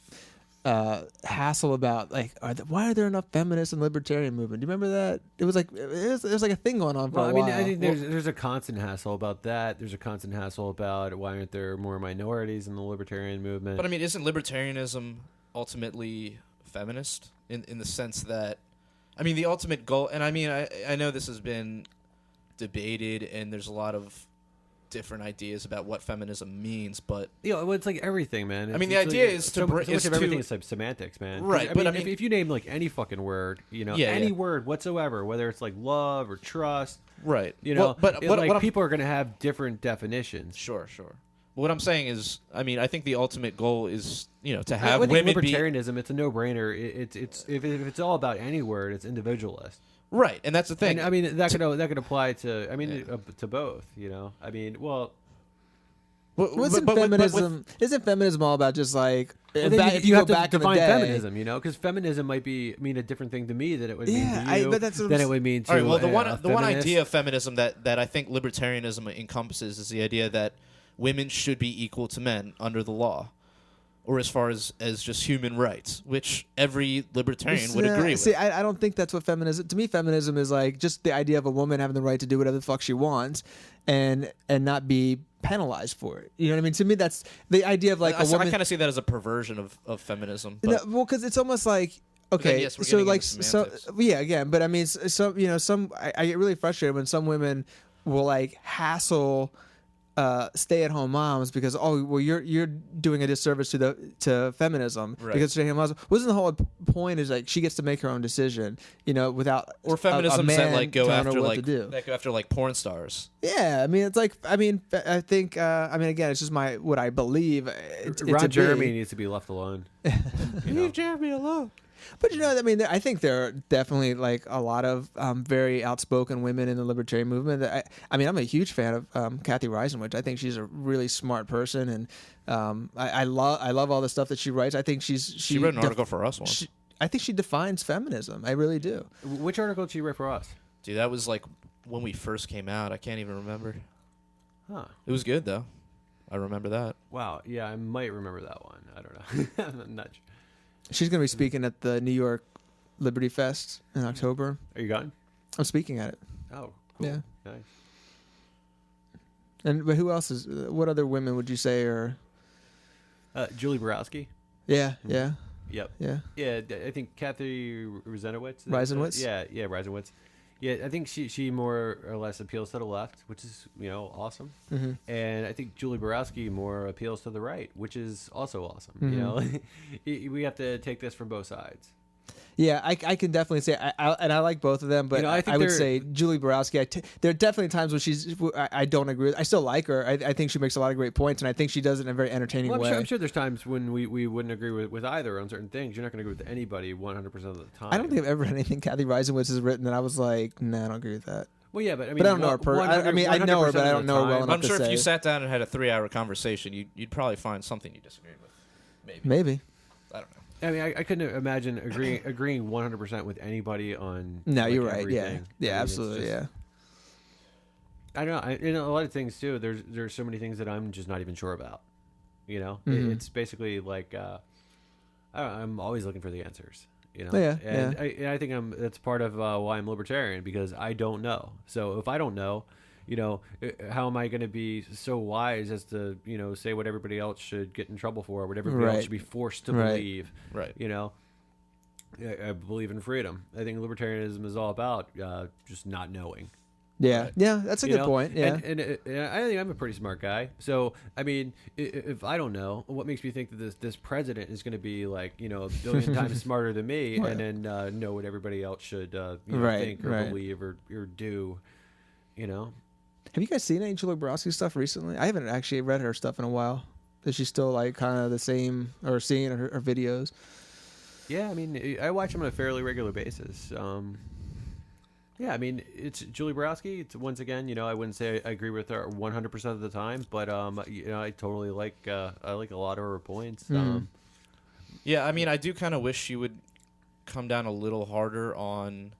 hassle about like, why are there enough feminists in the libertarian movement? Do you remember that? It was like a thing going on for Well, a I mean, while. I think there's a constant hassle about that. There's a constant hassle about why aren't there more minorities in the libertarian movement? But I mean, isn't libertarianism ultimately feminist in the sense that, I mean, the ultimate goal, and I mean, I know this has been debated and there's a lot of different ideas about what feminism means, but well, it's like everything, man. I mean, the It's idea like, is to so bring- much is of to- everything is like semantics, man. 'Cause, Right, I but mean, I mean- if you name like any fucking word, any word whatsoever, whether it's like love or trust, right. but But what I'm- people are going to have different definitions. Sure. But what I'm saying is, I mean, I think the ultimate goal is, to I have think women be libertarianism, it's a no-brainer. It's if it's all about any word, it's individualist. right, and that's the thing. And I mean that could apply to to both. I mean, well. Isn't feminism all about just like Well, then if you have go to back in the define day? feminism, because feminism might mean a different thing to me than it would mean to you. but that's what than I'm it would mean to All right. Well, a the one feminist. idea of feminism that I think libertarianism encompasses is the idea that women should be equal to men under the law, or as far as just human rights, which every libertarian would agree with. See, I don't think that's what feminism. To me, feminism is like just the idea of a woman having the right to do whatever the fuck she wants, and not be penalized for it. You know what I mean? To me, that's the idea of like a woman. I kind of see that as a perversion of feminism. But No, well, because it's almost like then, okay, yes, we're so getting like into so semantics. yeah, again, but I mean, some I get really frustrated when some women will like hassle stay-at-home moms because you're doing a disservice to feminism Right. because stay-at-home moms. Wasn't the whole point is like she gets to make her own decision, without or a feminisms man that like go telling her after what like to do. that go after like porn stars. Yeah, I mean, it's like I think again, it's just what I believe. Ron Jeremy needs to be left alone. Leave Jeremy alone. But I mean, I think there are definitely like a lot of very outspoken women in the libertarian movement. I mean, I'm a huge fan of Kathy Reisenwich. I think she's a really smart person, and I love all the stuff that she writes. I think she wrote an article for us once. I think she defines feminism. I really do. Which article did you write for us? Dude, that was like when we first came out. I can't even remember. Huh. It was good though. I remember that. Wow. Yeah, I might remember that one. I don't know. I'm not sure. She's going to be speaking at the New York Liberty Fest in October. Are you going? I'm speaking at it. Oh, cool. Yeah. Nice. But who else is? What other women would you say are? Julie Borowski. Yeah, yeah, Yep. yeah. Yeah, I think Kathy Reisenwich. Reisenwitz? Yeah, Reisenwitz. Yeah, I think she more or less appeals to the left, which is awesome. Mm-hmm. And I think Julie Borowski more appeals to the right, which is also awesome. Mm-hmm. We have to take this from both sides. Yeah, I can definitely say, I like both of them, but I think I would they're- say Julie Borowski. There are definitely times when I don't agree with. I still like her. I think she makes a lot of great points, and I think she does it in a very entertaining Well, way. I'm sure there's times when we wouldn't agree with either on certain things. You're not going to agree with anybody 100% of the time. I don't think I've ever read anything Kathy Reisenwitz has written that I was like, nah, I don't agree with that. Well, yeah, but I mean, But I don't know her. I mean, I know her, but I don't know her well enough I'm to sure if say. you sat down and had a 3-hour conversation, you'd probably find something you disagreed with. Maybe. I don't know. I mean, I couldn't imagine agreeing 100% with anybody on. No, like, you're right. Yeah, everything. yeah, I mean, it's absolutely. just- Yeah. I don't know. A lot of things too. There's so many things that I'm just not even sure about. Mhm. It's basically like I'm always looking for the answers. Yeah, and I think that's part of why I'm libertarian, because I don't know. So if I don't know, how am I going to be so wise as to, say what everybody else should get in trouble for, what everybody else should be forced to believe, Right. I believe in freedom. I think libertarianism is all about just not knowing. Yeah, Right. yeah, that's a good point. Yeah, and I think I'm a pretty smart guy. So I mean, if I don't know, what makes me think that this president is going to be like a billion times smarter than me, and then know what everybody else should think or believe or do, Have you guys seen any Julie Borowski stuff recently? I haven't actually read her stuff in a while. Is she still like kind of the same, or seeing her videos? Yeah, I mean, I watch them on a fairly regular basis. Yeah, I mean, it's Julie Borowski. It's once again, I wouldn't say I agree with her 100% of the time, but I totally like I like a lot of her points. Yeah, I mean, I do kind of wish she would come down a little harder on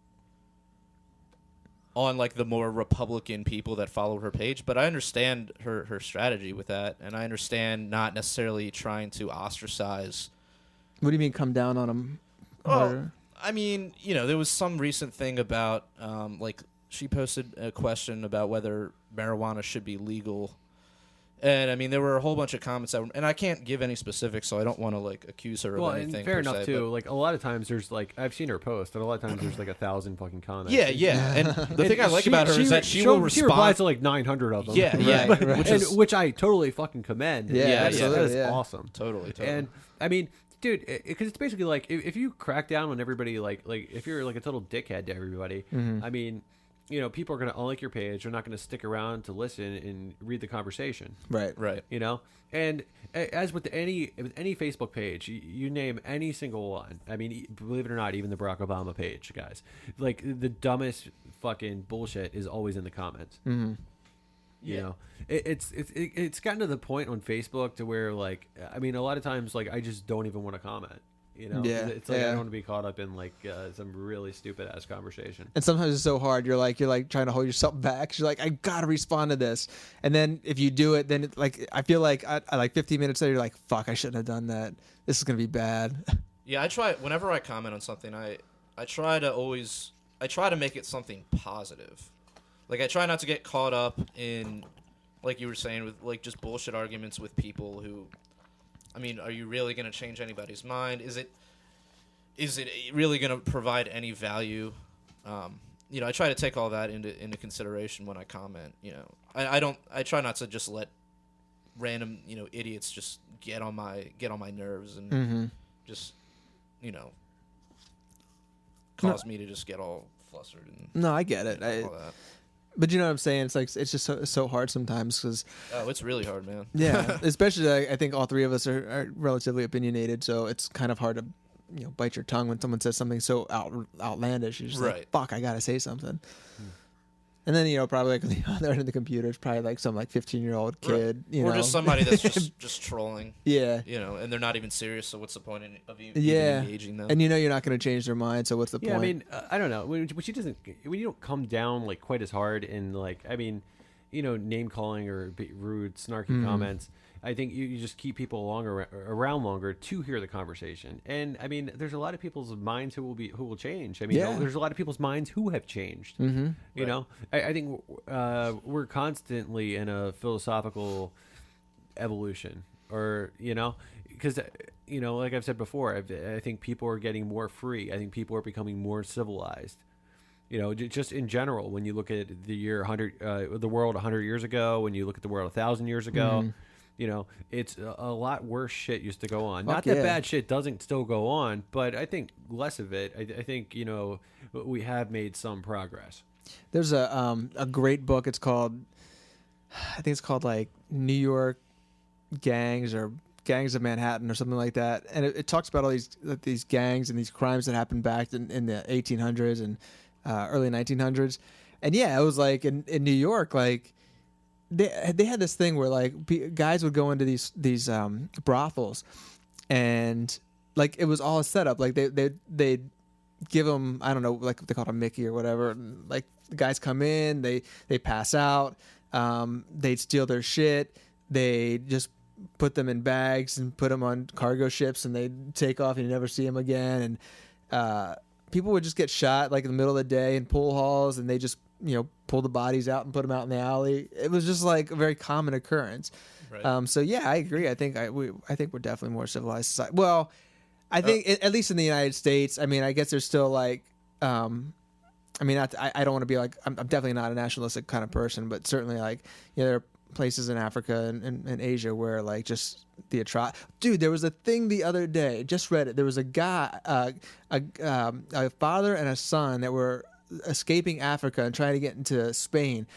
like the more Republican people that follow her page, but I understand her strategy with that, and I understand not necessarily trying to ostracize. What do you mean come down on them? Well, I mean, there was some recent thing about, like, she posted a question about whether marijuana should be legal. And, I mean, there were a whole bunch of comments and I can't give any specifics, so I don't want to, like, accuse her of anything. And fair enough, too. Like, a lot of times there's, like, I've seen her post, and a lot of times there's, like, 1,000 fucking comments. Yeah. And the thing I like about her is that she will respond. She replies to, like, 900 of them. Yeah. Right. Which I totally fucking commend. Yeah, That is awesome. Totally. And, I mean, dude, because it's basically like if you crack down on everybody, like if you're like a total dickhead to everybody, I mean, people are gonna unlike your page. They're not gonna stick around to listen and read the conversation. Right. And as with any Facebook page, you name any single one. I mean, believe it or not, even the Barack Obama page, guys, like the dumbest fucking bullshit is always in the comments. Mm-hmm. It's gotten to the point on Facebook to where, like, I mean, a lot of times, like, I just don't even want to comment. It's like I don't want to be caught up in like some really stupid ass conversation. And sometimes it's so hard. You're like trying to hold yourself back. You're like, I gotta respond to this. And then if you do it, then I feel like I like 15 minutes later, you're like, fuck, I shouldn't have done that. This is gonna be bad. Yeah, I try whenever I comment on something. I try to make it something positive. Like, I try not to get caught up in, like you were saying, with like just bullshit arguments with people who, I mean, are you really going to change anybody's mind? Is it really going to provide any value? I try to take all that into consideration when I comment. I try not to just let random idiots just get on my nerves and just cause me to just get all flustered and no, I get it. all that. But you know what I'm saying? It's like it's just so hard sometimes because it's really hard, man. Yeah, especially I think all three of us are relatively opinionated, so it's kind of hard to bite your tongue when someone says something so outlandish. You're just like, fuck, I gotta say something. And then probably like on the other end of the computer, it's probably like some like 15-year-old kid, or just somebody that's just trolling. Yeah, and they're not even serious. So what's the point of even engaging them? And you're not going to change their mind. So what's the point? I mean, I don't know. When you don't come down like quite as hard in like, I mean, name calling or rude, snarky comments. I think you just keep people around longer to hear the conversation. And I mean, there's a lot of people's minds who will change. I mean, there's a lot of people's minds who have changed. You know, I think we're constantly in a philosophical evolution, or because like I've said before, I think people are getting more free. I think people are becoming more civilized. Just in general, when you look at the world 100 years ago, when you look at the world 1,000 years ago. It's a lot worse shit used to go on. Not that bad shit doesn't still go on, but I think less of it. I think, we have made some progress. There's a great book. I think it's called like New York Gangs or Gangs of Manhattan or something like that. And it talks about all these gangs and these crimes that happened back in the 1800s and early 1900s. And yeah, it was like in New York, like, They had this thing where like guys would go into these brothels, and like it was all a setup. Like they'd give them, I don't know, like they call it a Mickey or whatever. And, like the guys come in, they pass out, they'd steal their shit, they just put them in bags and put them on cargo ships, and they'd take off and you never see them again. And people would just get shot like in the middle of the day in pool halls, and they just pull the bodies out and put them out in the alley. It was just like a very common occurrence. Right. So yeah, I agree. I think we're definitely more civilized society. Well, I think at least in the United States. I mean, I guess there's still like, I don't want to be like, I'm definitely not a nationalistic kind of person, but certainly like, there are places in Africa and Asia where like just the dude, there was a thing the other day, just read it. There was a guy, a father and a son that were escaping Africa and trying to get into Spain.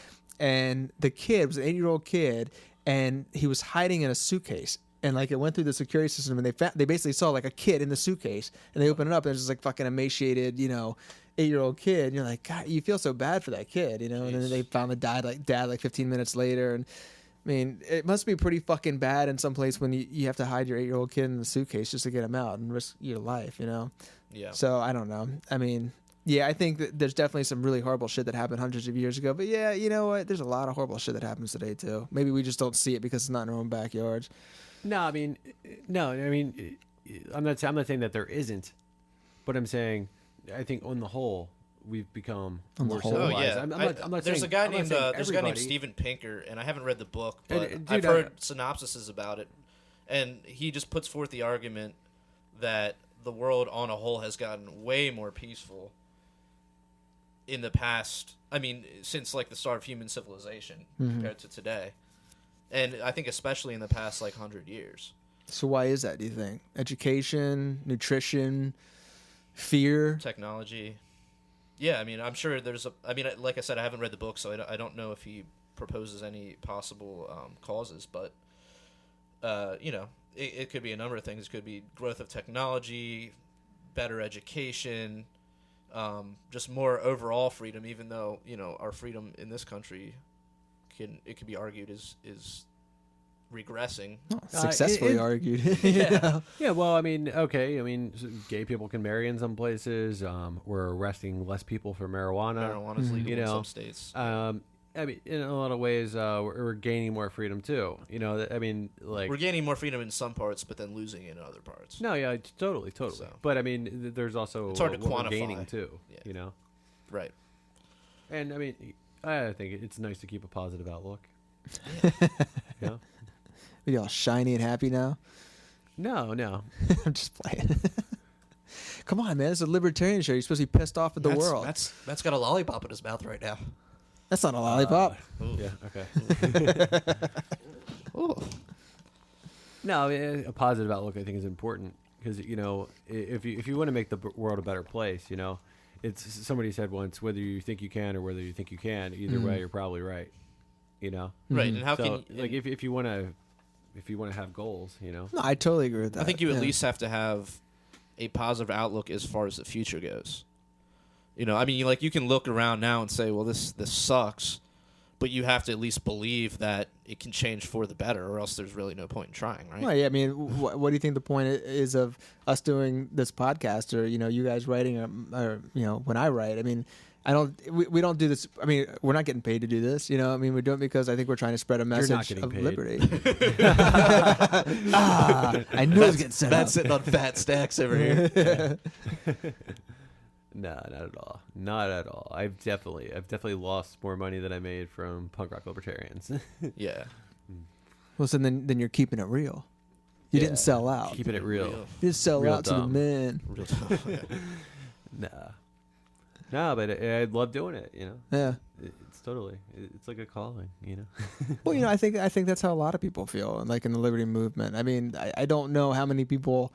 And the kid was an 8-year-old kid, and he was hiding in a suitcase. And like it went through the security system, and they basically saw like a kid in the suitcase, and they opened it up, and there's just like fucking emaciated, 8-year-old kid. And you're like, God, you feel so bad for that kid, And then they found the dad like 15 minutes later. And I mean, it must be pretty fucking bad in some place when you have to hide your 8-year-old kid in the suitcase just to get him out and risk your life, Yeah. So I don't know. I mean, yeah, I think that there's definitely some really horrible shit that happened hundreds of years ago. But yeah, you know what? There's a lot of horrible shit that happens today too. Maybe we just don't see it because it's not in our own backyards. No, I mean, I'm not saying that there isn't, but I'm saying I think on the whole we've become more civilized. Oh yeah, I'm not there's saying, a guy I'm not named saying there's a guy named everybody. Steven Pinker, and I haven't read the book, but Dude, I've heard synopsises about it, and he just puts forth the argument that the world on a whole has gotten way more peaceful in the past. I mean, since like the start of human civilization compared to today. And I think especially in the past, 100 years. So why is that, do you think? Education, nutrition, fear? Technology. Yeah, I mean, I'm sure like I said, I haven't read the book, so I don't know if he proposes any possible causes. But, it could be a number of things. It could be growth of technology, better education, just more overall freedom, even though, our freedom in this country could be argued is regressing. Successfully argued. Yeah, well, I mean, okay. I mean, gay people can marry in some places. We're arresting less people for marijuana. Marijuana's legal in some states. I mean, in a lot of ways, we're gaining more freedom too. I mean, like we're gaining more freedom in some parts, but then losing in other parts. No, yeah, totally. So. But I mean, there's also it's hard to what quantify. we're gaining too. Yeah. Right. And I mean, I think it's nice to keep a positive outlook. Yeah. We all shiny and happy now? No. I'm just playing. Come on, man. It's a libertarian show. You're supposed to be pissed off at the world. Matt's got a lollipop in his mouth right now. That's not a lollipop. Yeah, okay. No, I mean, a positive outlook I think is important because, if you want to make the world a better place, it's somebody said once, whether you think you can or whether you think you can, either way, you're probably right. Right, and how so, can like if you want to have goals, No, I totally agree with that. I think you at least have to have a positive outlook as far as the future goes. I mean, you can look around now and say, well, this sucks, but you have to at least believe that it can change for the better, or else there's really no point in trying, right? Well, yeah, I mean, what do you think the point is of us doing this podcast, or you guys writing, or when I write? I mean, we don't do this. I mean, we're not getting paid to do this. I mean, we're doing it because I think we're trying to spread a message of paid. liberty. I knew it was getting set up. Matt's sitting on fat stacks over here. No, not at all. Not at all. I've definitely lost more money than I made from punk rock libertarians. Yeah. Well, so then you're keeping it real. You didn't sell out. Keeping it real. You didn't sell Real out to the dumb. man. Real tough. Yeah. No, but I love doing it. Yeah. It's totally. It's like a calling. Well, I think that's how a lot of people feel, like in the liberty movement. I mean, I don't know how many people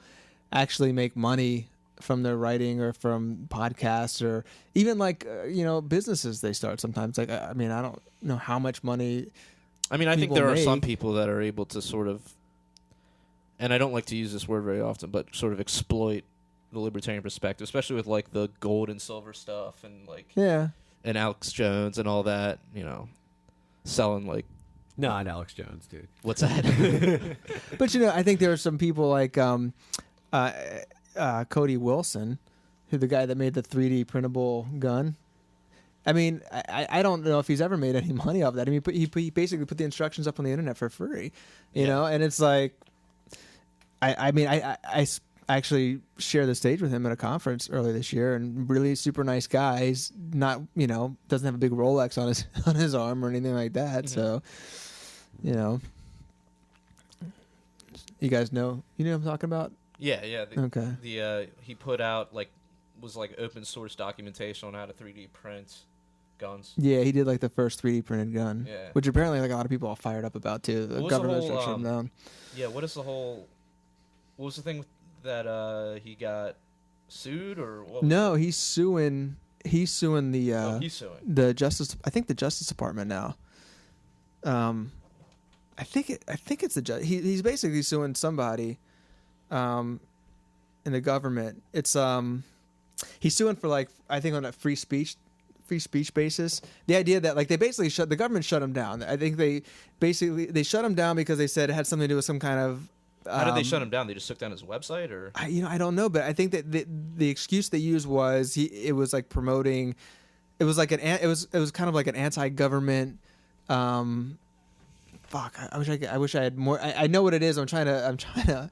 actually make money from their writing or from podcasts or even like businesses they start sometimes. Like I mean, I don't know how much money. I mean, I think there are make. some people that are able to sort of, and I don't like to use this word very often, but sort of exploit the libertarian perspective, especially with like the gold and silver stuff and like and Alex Jones and all that, selling like. No, not Alex Jones, dude. What's that? But I think there are some people like Cody Wilson, who the guy that made the 3D printable gun. I mean, I don't know if he's ever made any money off that. I mean, he basically put the instructions up on the internet for free, you know, and it's like, I actually shared the stage with him at a conference earlier this year, and really super nice guy. He's not, doesn't have a big Rolex on his arm or anything like that. Mhm. So, you guys know what I'm talking about? Yeah. Okay. He put out was open source documentation on how to 3D print guns. Yeah, he did like the first 3D printed gun, Yeah. which apparently like a lot of people are fired up about too. The What was government the whole, shut him down. Yeah, what was the thing that he got sued or what? No, he's suing the He's suing. the Justice. I think the Justice Department now. I think it's the judge. He's basically suing somebody, in the government. It's he's suing for I think on a free speech basis. The idea that they basically the government shut him down. I think they shut him down because they said it had something to do with some kind of. How did they shut him down? They just took down his website, or I don't know, but I think that the excuse they used was it was promoting. It was it was kind of like an anti-government. Fuck! I wish I had more. I know what it is. I'm trying to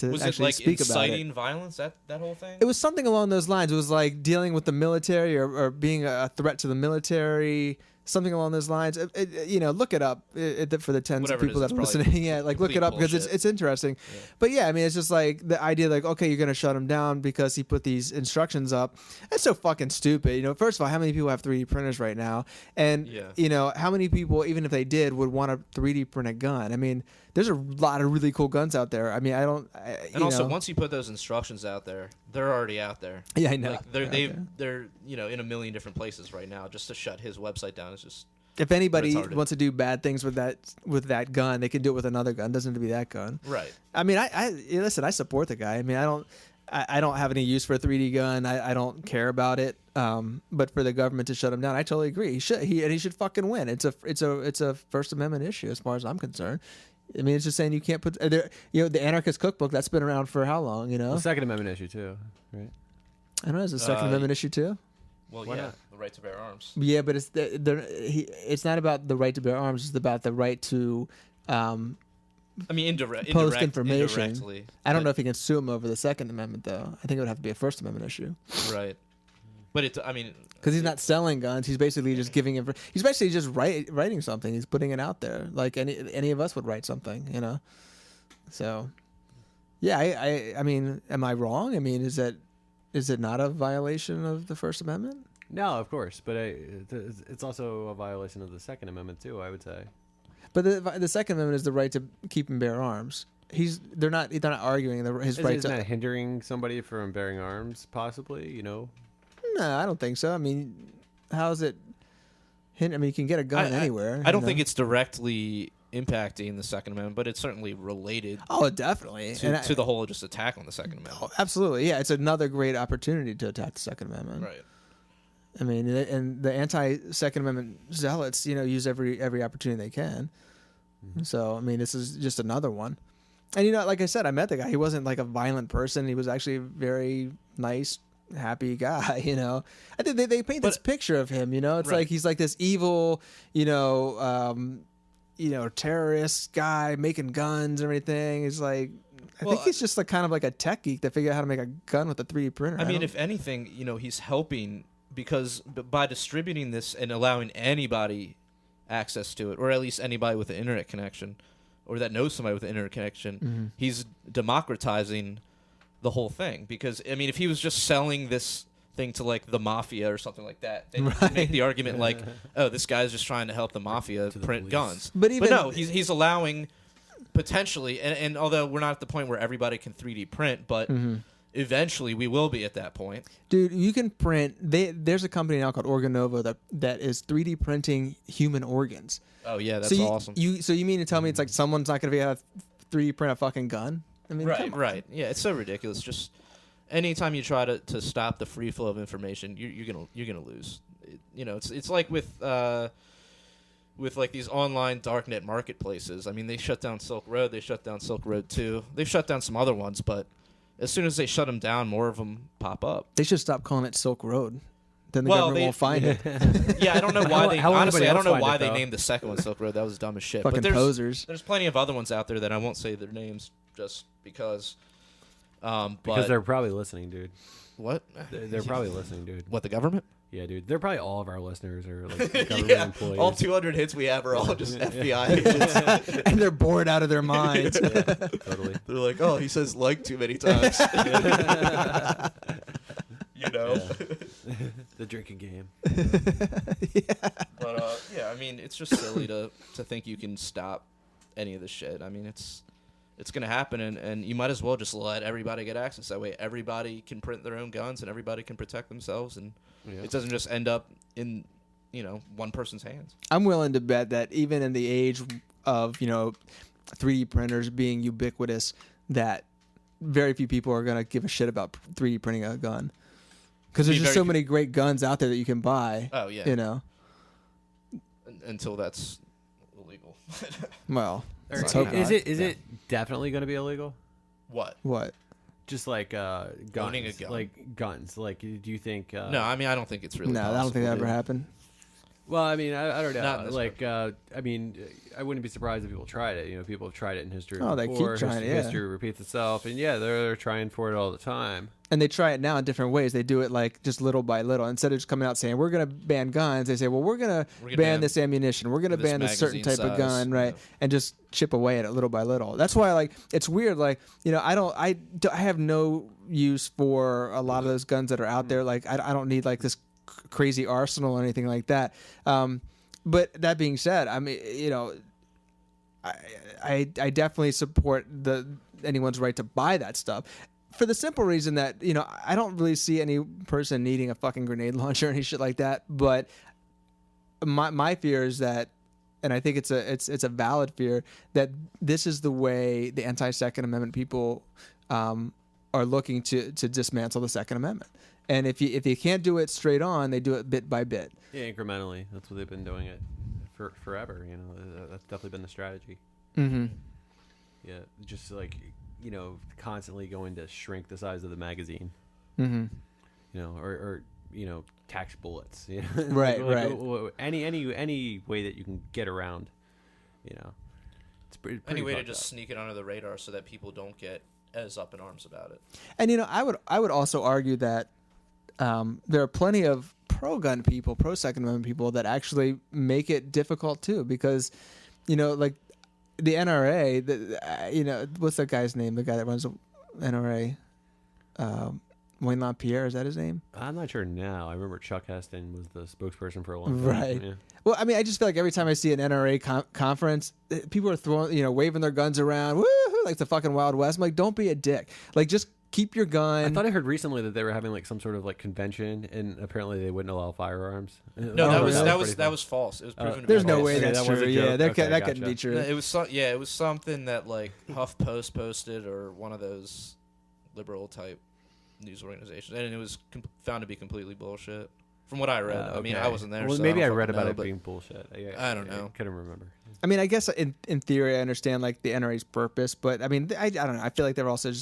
was actually it speak about it. inciting violence? That whole thing? It was something along those lines. It was dealing with the military or being a threat to the military. Something along those lines. Look it up for the tens Whatever of people it is, that are it's probably listening. Yeah, look it up because bullshit. it's interesting. Yeah. But yeah, I mean, it's just the idea okay, you're gonna shut him down because he put these instructions up. That's so fucking stupid. First of all, how many people have 3D printers right now? And how many people, even if they did, would want a 3D printed gun? I mean, there's a lot of really cool guns out there. I mean, And also, once you put those instructions out there, they're already out there. Yeah, I know. They're in a million different places right now. Just to shut his website down is just. If anybody retarded. wants to do bad things with that gun, they can do it with another gun. It doesn't have to be that gun. Right. I mean, listen. I support the guy. I mean, I don't have any use for a 3D gun. I don't care about it. But for the government to shut him down, I totally agree. He should fucking win. It's a First Amendment issue as far as I'm concerned. I mean, it's just saying you can't put the Anarchist Cookbook that's been around for how long? The Second Amendment issue too, right? I know it's a Second Amendment issue too. Well, Why yeah, not? the right to bear arms. Yeah, but it's not about the right to bear arms. It's about the right to I mean, post information. Indirectly. I don't know if you can sue him over the Second Amendment though. I think it would have to be a First Amendment issue. Right. But because he's not selling guns. He's basically just giving him. He's basically just writing something. He's putting it out there, like any of us would write something, So, yeah, I mean, am I wrong? I mean, is it not a violation of the First Amendment? No, of course, but it's also a violation of the Second Amendment too, I would say. But the Second Amendment is the right to keep and bear arms. They're not arguing his right Isn't to. that hindering somebody from bearing arms, possibly? No, I don't think so. I mean, how is it? I mean, you can get a gun anywhere. I don't think it's directly impacting the Second Amendment, but it's certainly related. Oh, definitely. To the whole just attack on the Second Amendment. Oh, absolutely, yeah. It's another great opportunity to attack the Second Amendment. Right. I mean, and the anti-Second Amendment zealots, use every opportunity they can. Mm-hmm. So, I mean, this is just another one. And like I said, I met the guy. He wasn't like a violent person. He was actually a very nice, happy guy. I think they paint this picture of him. It's right. like he's like this evil, terrorist guy making guns and everything. He's like, I think he's just kind of like a tech geek that figured out how to make a gun with a 3D printer. I mean, if anything, he's helping because by distributing this and allowing anybody access to it, or at least anybody with an internet connection, or that knows somebody with an internet connection, he's democratizing the whole thing. Because I mean, if he was just selling this thing to the mafia or something like that, then you could make the argument oh, this guy's just trying to help the mafia print guns. But no, he's allowing potentially, and although we're not at the point where everybody can 3D print, but eventually we will be at that point. Dude, you can print. There's a company now called Organova that is 3D printing human organs. Oh yeah, that's awesome. So you mean to tell me it's like someone's not going to be able to 3D print a fucking gun? I mean, right. Yeah, it's so ridiculous. Just anytime you try to stop the free flow of information, you're gonna lose. It's like with these online darknet marketplaces. I mean, they shut down Silk Road. They shut down Silk Road 2. They've shut down some other ones, but as soon as they shut them down, more of them pop up. They should stop calling it Silk Road. Then the government won't find it. Yeah, I don't know why honestly, I don't know why they named the second one Silk Road. That was dumb as shit. Fucking but posers. There's plenty of other ones out there that I won't say their names just because But Because they're probably listening, dude. what? They're probably listening, dude. What, the government? Yeah, dude. They're probably all of our listeners are like government employees. all 200 hits we have are all just FBI agents. And they're bored out of their minds. Totally. They're like, oh, he says like too many times. You know? The drinking game. But yeah, I mean, it's just silly to think you can stop any of this shit. I mean, it's gonna happen, and you might as well just let everybody get access. That way, everybody can print their own guns, and everybody can protect themselves, and it doesn't just end up in one person's hands. I'm willing to bet that even in the age of 3D printers being ubiquitous, that very few people are gonna give a shit about 3D printing a gun. Because there's just so many great guns out there that you can buy. Oh yeah. Until that's illegal. Well, let's Is hope not. it definitely going to be illegal? What? Just like guns, Owning a gun. like guns. Like, do you think? No, I mean, I don't think it's really. No, I don't think that ever happened. Well, I mean, I don't Not in know. this Like, I mean, I wouldn't be surprised if people tried it. People have tried it in history. Oh, they keep before. trying it, yeah. History repeats itself, and they're trying for it all the time. And they try it now in different ways. They do it like just little by little. Instead of just coming out saying, we're going to ban guns, they say, well, we're going to ban this ammunition. We're going to this ban this certain magazine type of size, gun, right? And just chip away at it little by little. That's why, like, it's weird. Like, I have no use for a lot of those guns that are out there. Like, I don't need like this crazy arsenal or anything like that. But that being said, I mean, I definitely support anyone's right to buy that stuff. For the simple reason that, I don't really see any person needing a fucking grenade launcher or any shit like that. But my fear is that, and I think it's a valid fear, that this is the way the anti-Second Amendment people are looking to dismantle the Second Amendment. And if you can't do it straight on, they do it bit by bit. Yeah, incrementally. That's what they've been doing it for forever. That's definitely been the strategy. Mm-hmm. Yeah, just like constantly going to shrink the size of the magazine. Mm-hmm. Or tax bullets. Right, right. Any way that you can get around. It's pretty Any way to fucked just up. sneak it under the radar so that people don't get as up in arms about it. And I would also argue that there are plenty of pro-gun people, pro-Second Amendment people that actually make it difficult too, because like the NRA, what's that guy's name? The guy that runs the NRA, Wayne LaPierre, is that his name? I'm not sure now. I remember Chuck Heston was the spokesperson for a long time. Right. Yeah. Well, I mean, I just feel like every time I see an NRA conference, people are throwing, waving their guns around, woohoo, like the fucking Wild West. I'm like, don't be a dick. Like, just keep your gun. I thought I heard recently that they were having like some sort of like convention, and apparently they wouldn't allow firearms. No, Oh, that really? that was false. It was proven to be There's no false. way Okay, that's that was true. a Yeah, joke. that Okay, couldn't be gotcha. true. It was something that like HuffPost posted, or one of those liberal type news organizations, and it was found to be completely bullshit. From what I read, I mean, I wasn't there. Well, so maybe I don't read fucking about know, it but being bullshit. I don't know. I couldn't remember. I mean, I guess in theory, I understand like the NRA's purpose, but I mean, I don't know. I feel like they're also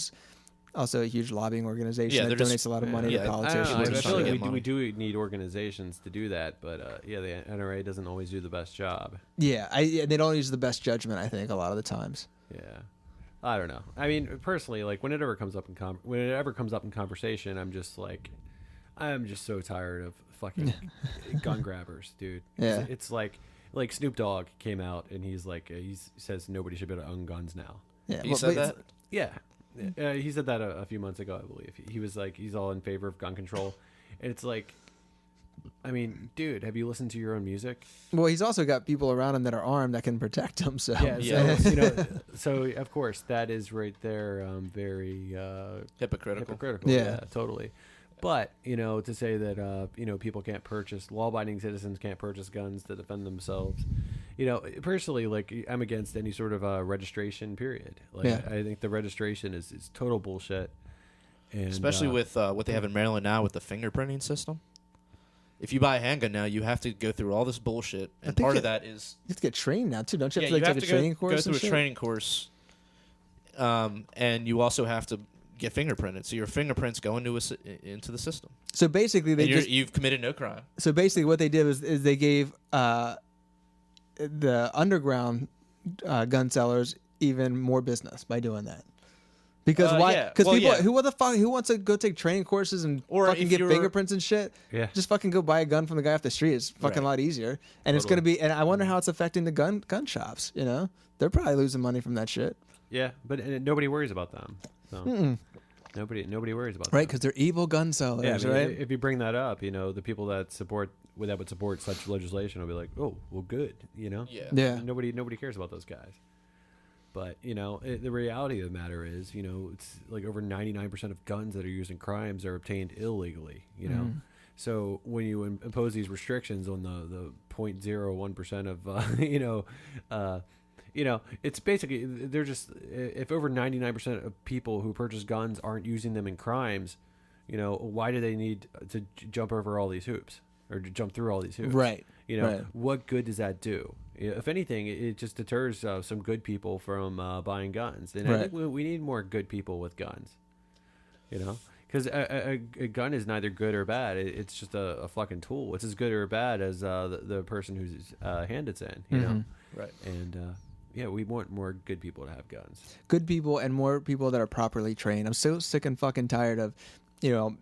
a huge lobbying organization Yeah, that they're donates just- a lot of money yeah, to I don't know, politicians. I and just feel shit. like get we money. do need organizations to do that, but the NRA doesn't always do the best job. Yeah, they don't use the best judgment, I think, a lot of the times. Yeah, I don't know. I mean, personally, like when it ever comes up in conversation, I'm just so tired of fucking gun grabbers, dude. Yeah. It's like Snoop Dogg came out and he's like he says nobody should be able to own guns now. Yeah, He said that? Yeah, he said that a few months ago, I believe. He was like he's all in favor of gun control, and it's like, I mean, dude, have you listened to your own music? Well, he's also got people around him that are armed that can protect him. So Yeah, so of course that is right there, very hypocritical. Yeah, totally. But to say that people can't purchase, law-abiding citizens can't purchase guns to defend themselves. Personally, like I'm against any sort of registration. Period. Like Yeah. I think the registration is total bullshit. And, Especially with what they have in Maryland now with the fingerprinting system. If you buy a handgun now, you have to go through all this bullshit, and think part it- of that is you have to get trained now too, don't you? yeah, Have to you like, have take to a training course. go through and a shit? training course, and you also have to get fingerprinted. So your fingerprints go into the system. So basically, And you've committed no crime. So basically, what they did is they gave the underground gun sellers even more business by doing that, Because why? Yeah. Because Well, people, yeah. who wants to go take training courses and Or fucking if get you're- fingerprints and shit? Yeah. Just fucking go buy a gun from the guy off the street. It's fucking a lot easier, and it's gonna be. And I wonder how it's affecting the gun shops. You know, they're probably losing money from that shit, Yeah, but nobody worries about them. So. Nobody worries about right? them. Because they're evil gun sellers, Yeah, I mean, right? if you bring that up, the people that would support such legislation will be like, oh, well, good, Yeah. Yeah. Nobody cares about those guys. But the reality of the matter is, it's like over 99% of guns that are used in crimes are obtained illegally. So when you impose these restrictions on the 0.01% of it's basically they're just, if over 99% of people who purchase guns aren't using them in crimes, why do they need to jump over all these hoops or to jump through all these hoops? Right. Right. What good does that do? If anything, it just deters some good people from buying guns. And I think we need more good people with guns. Because a gun is neither good or bad. It's just a fucking tool. It's as good or bad as the person whose hand it's in. Right. And we want more good people to have guns. Good people and more people that are properly trained. I'm so sick and fucking tired of,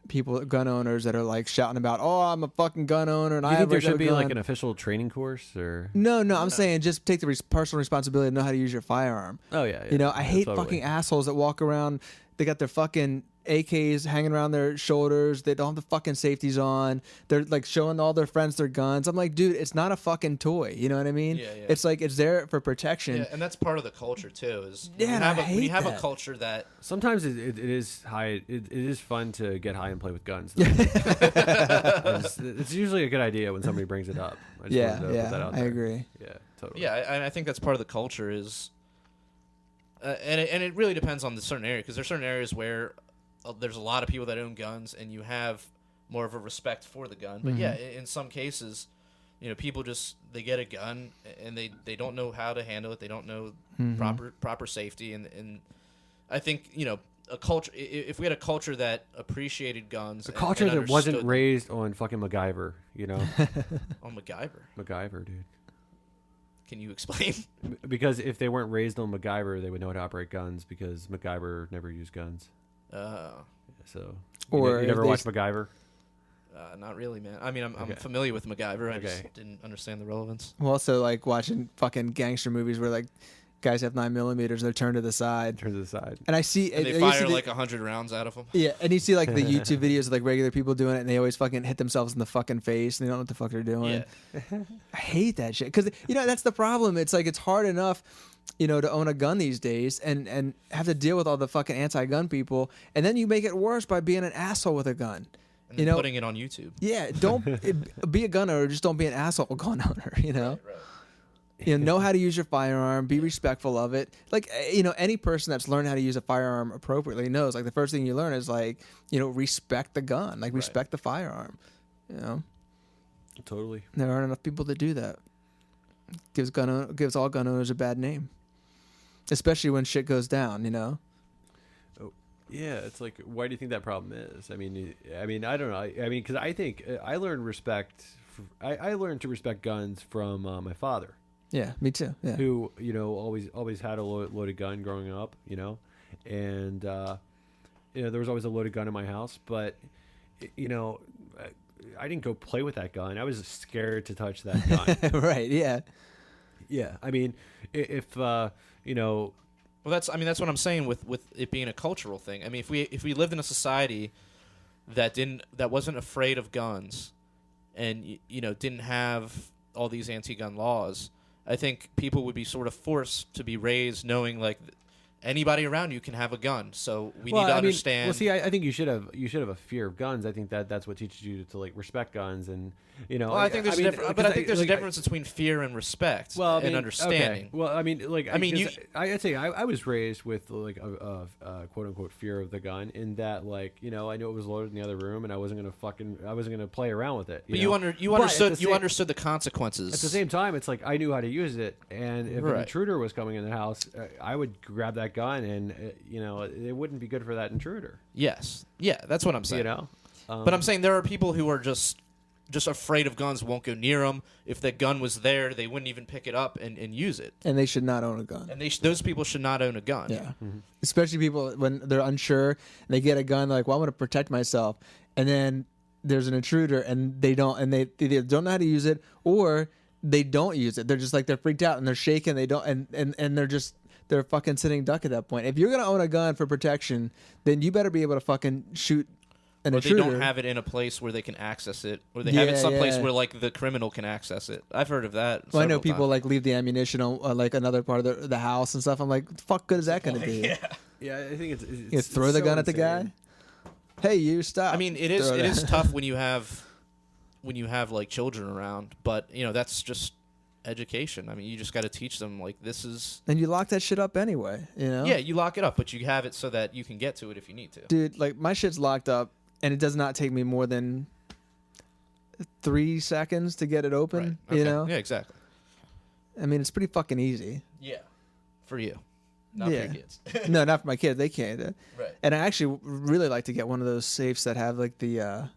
people, gun owners that are like shouting about, oh, I'm a fucking gun owner and Do I you think have there a should be gun. like an official training course or? No, I'm saying just take the personal responsibility to know how to use your firearm. Oh yeah. I hate fucking assholes that walk around. They got their fucking AKs hanging around their shoulders. They don't have the fucking safeties on. They're like showing all their friends their guns. I'm like, dude, it's not a fucking toy. You know what I mean? Yeah. It's like it's there for protection. Yeah, and that's part of the culture too. Is Yeah, and I when you hate have a that. culture that Sometimes it is high. It is fun to get high and play with guns. It's usually a good idea when somebody brings it up. I just wanted to put that out I there. agree. Yeah, totally. and I think that's part of the culture is, and it really depends on the certain area because there's certain areas where there's a lot of people that own guns and you have more of a respect for the gun. But yeah, in some cases, people just they get a gun and they don't know how to handle it. They don't know proper safety and I think a culture. If we had a culture that appreciated guns, A culture and that wasn't understood- raised on fucking MacGyver, on MacGyver. MacGyver, dude. Can you explain? Because if they weren't raised on MacGyver, they would know how to operate guns because MacGyver never used guns. So, Or you never they- watched MacGyver? Not really, man. I mean, I'm familiar with MacGyver. I Okay. just didn't understand the relevance. I'm also like watching fucking gangster movies where like guys have 9mm and they're turned to the side. Turn to the side. And I see And I they used to fire do- like 100 rounds out of them. Yeah, and you see like the YouTube videos of like regular people doing it, and they always fucking hit themselves in the fucking face, and they don't know what the fuck they're doing. Yeah. I hate that shit because that's the problem. It's like it's hard enough, to own a gun these days and have to deal with all the fucking anti-gun people, and then you make it worse by being an asshole with a gun. And then putting it on YouTube. Yeah, don't be a gun owner. Just don't be an asshole gun owner. Right. Know how to use your firearm. Be respectful of it. Like any person that's learned how to use a firearm appropriately knows. Like the first thing you learn is like respect the gun. Like respect the firearm. Totally. There aren't enough people that do that. Gives all gun owners a bad name, especially when shit goes down. Yeah, it's like, why do you think that problem is? I mean, I don't know. I mean, because I think I learned respect. I learned to respect guns from my father. Yeah, me too. Yeah. Who always had a loaded gun growing up. And there was always a loaded gun in my house, but I didn't go play with that gun. I was scared to touch that gun. Right. Yeah. Yeah. I mean, if Well, that's what I'm saying with it being a cultural thing. I mean, if we lived in a society that wasn't afraid of guns, and didn't have all these anti-gun laws, I think people would be sort of forced to be raised knowing like anybody around you can have a gun. So we need to understand. Well, see, I think you should have a fear of guns. I think that's what teaches you to like respect guns, and Well, I think there's a difference, but I think there's a difference between fear and respect and understanding. Okay. Well, I mean, like, you- I'd say I was raised with like a quote unquote fear of the gun, in that like I knew it was loaded in the other room, and I wasn't gonna play around with it. But know? you But understood at the same- understood the consequences. At the same time, it's like I knew how to use it, and if an Right. intruder was coming in the house, I would grab that gun, and it wouldn't be good for that intruder. Yes, yeah, that's what I'm saying. But But I'm saying there are people who are just just afraid of guns, won't go near them. If the gun was there, they wouldn't even pick it up and use it. And they should not own a gun. And those people should not own a gun. Yeah. Especially people when they're unsure and they get a gun, they're like, well, I'm going to protect myself. And then there's an intruder and they either don't know how to use it or they don't use it. They're just like, they're freaked out and they're shaking. They don't, and they're fucking sitting duck at that point. If you're going to own a gun for protection, then you better be able to fucking shoot an Or intruder. they don't have it in a place where they can access it, or they have it someplace where like the criminal can access it. I've heard of that. Well, I know several people times. like leave the ammunition on like another part of the house and stuff. I'm like, the fuck good is that going to be? Yeah, I think it's You throw the so gun at the insane. guy? Hey, you stop. I mean, it is tough when you have like children around, but that's just education. I mean, you just got to teach them like this is. And you lock that shit up anyway, Yeah, you lock it up, but you have it so that you can get to it if you need to. Dude, like my shit's locked up, and it does not take me more than 3 seconds to get it open. Right. You Okay. know? Yeah, exactly. I mean, it's pretty fucking easy. Yeah, for you, not Yeah. for your kids. No, not for my kids. They can't. Right. And I actually really like to get one of those safes that have like the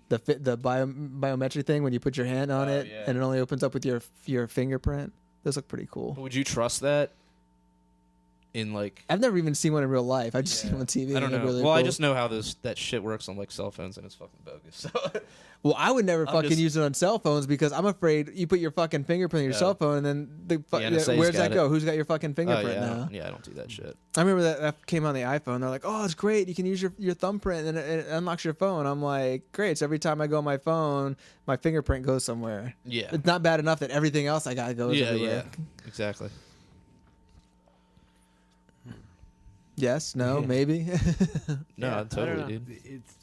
biometric thing when you put your hand on Oh, it, yeah. and it only opens up with your fingerprint. Those look pretty cool. Would you trust that? In like, I've never even seen one in real life. I've just seen them on TV. I don't and they're know. Really Well, I cool. just know how that shit works on like cell phones, and it's fucking bogus. So. Well, I would never I'm fucking just- use it on cell phones because I'm afraid you put your fucking fingerprint on your Yeah. cell phone and then NSA's where's got that it. go? Who's got your fucking Oh fingerprint yeah, now? I don't do that shit. I remember that came on the iPhone. They're like, oh, it's great. You can use your thumbprint and it unlocks your phone. I'm like, great. So every time I go on my phone, my fingerprint goes somewhere. Yeah. It's not bad enough that everything else I got goes Yeah, everywhere. exactly. Yes, no, maybe. No, Yeah, I totally, don't know. dude. It's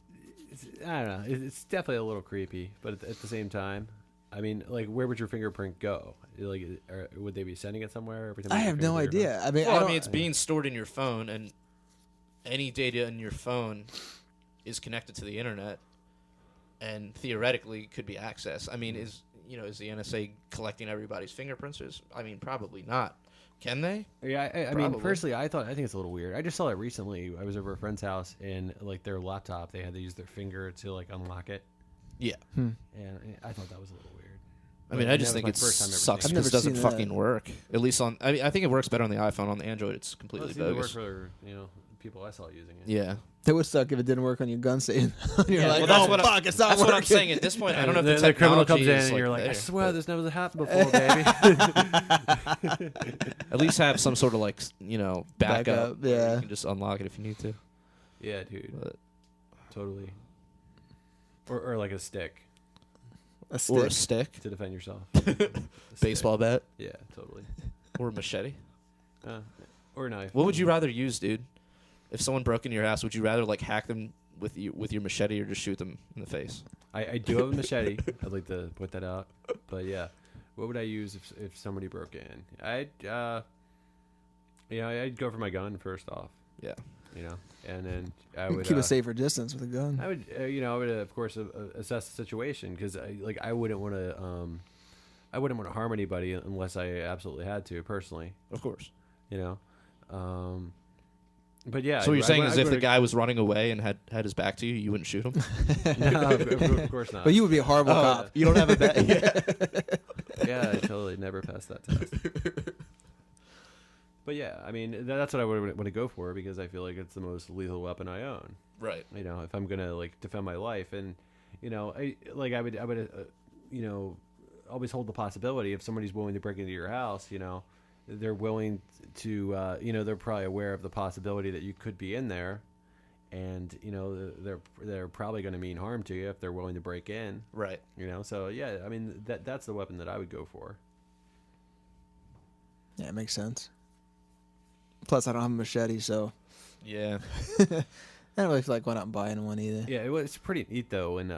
I don't know. It's definitely a little creepy, but at the same time, I mean, like, where would your fingerprint go? Like, would they be sending it somewhere every time? I you have put your no finger in your idea. I mean, Well, don't, it's being stored in your phone, and any data in your phone is connected to the internet, and theoretically could be accessed. I mean, is the NSA collecting everybody's fingerprints? I mean, probably not. Can they? Yeah, I mean, Probably. personally, I think it's a little weird. I just saw it recently. I was over a friend's house, and like their laptop, they had to use their finger to like unlock it, Yeah. and I thought that was a little weird. I mean, But I just that think was it my first time ever sucks seeing I've because never it doesn't seen that. fucking work. At least on, I think it works better on the iPhone. On the Android, it's Well, completely it seemed to work bogus. for people I saw using it. Yeah. It would suck if it didn't work on your gun save. You're Yeah, like, well, that's oh, what fuck, it's not That's working. what I'm saying. At this point, I don't know if the criminal comes in, technology is, and you're like, I there, swear but this never happened before, baby. at least have some sort of like backup. Backup, where yeah. You can just unlock it if you need to. Yeah, dude, But, totally. Or like a stick A or a stick. stick, to defend yourself. A stick. baseball bat, Yeah, totally. or a machete. Or a knife. What would you rather use, dude? If someone broke into your house, would you rather like hack them with your machete or just shoot them in the face? I do have a machete. I'd like to point that out. But yeah, what would I use if somebody broke in? I'd go for my gun first off. Yeah. And then I would Keep a safer distance with a gun. I would of course assess the situation because I wouldn't want to harm anybody unless I absolutely had to personally. Of course. But yeah. So what you're saying is I'd if go the to- guy was running away and had his back to you, you wouldn't shoot him? No, of course not. But you would be a horrible cop. You don't have a bet. Yeah, I totally never passed that test. But yeah, I mean that's what I would want to go for because I feel like it's the most lethal weapon I own. Right. If I'm gonna like defend my life, and I would always hold the possibility if somebody's willing to break into your house, they're willing to, they're probably aware of the possibility that you could be in there, and they're probably going to mean harm to you if they're willing to break in. Right. So yeah, I mean that's the weapon that I would go for. Yeah, it makes sense. Plus, I don't have a machete, so Yeah. I don't really feel like going out and buying one either. Yeah, it's pretty neat though. And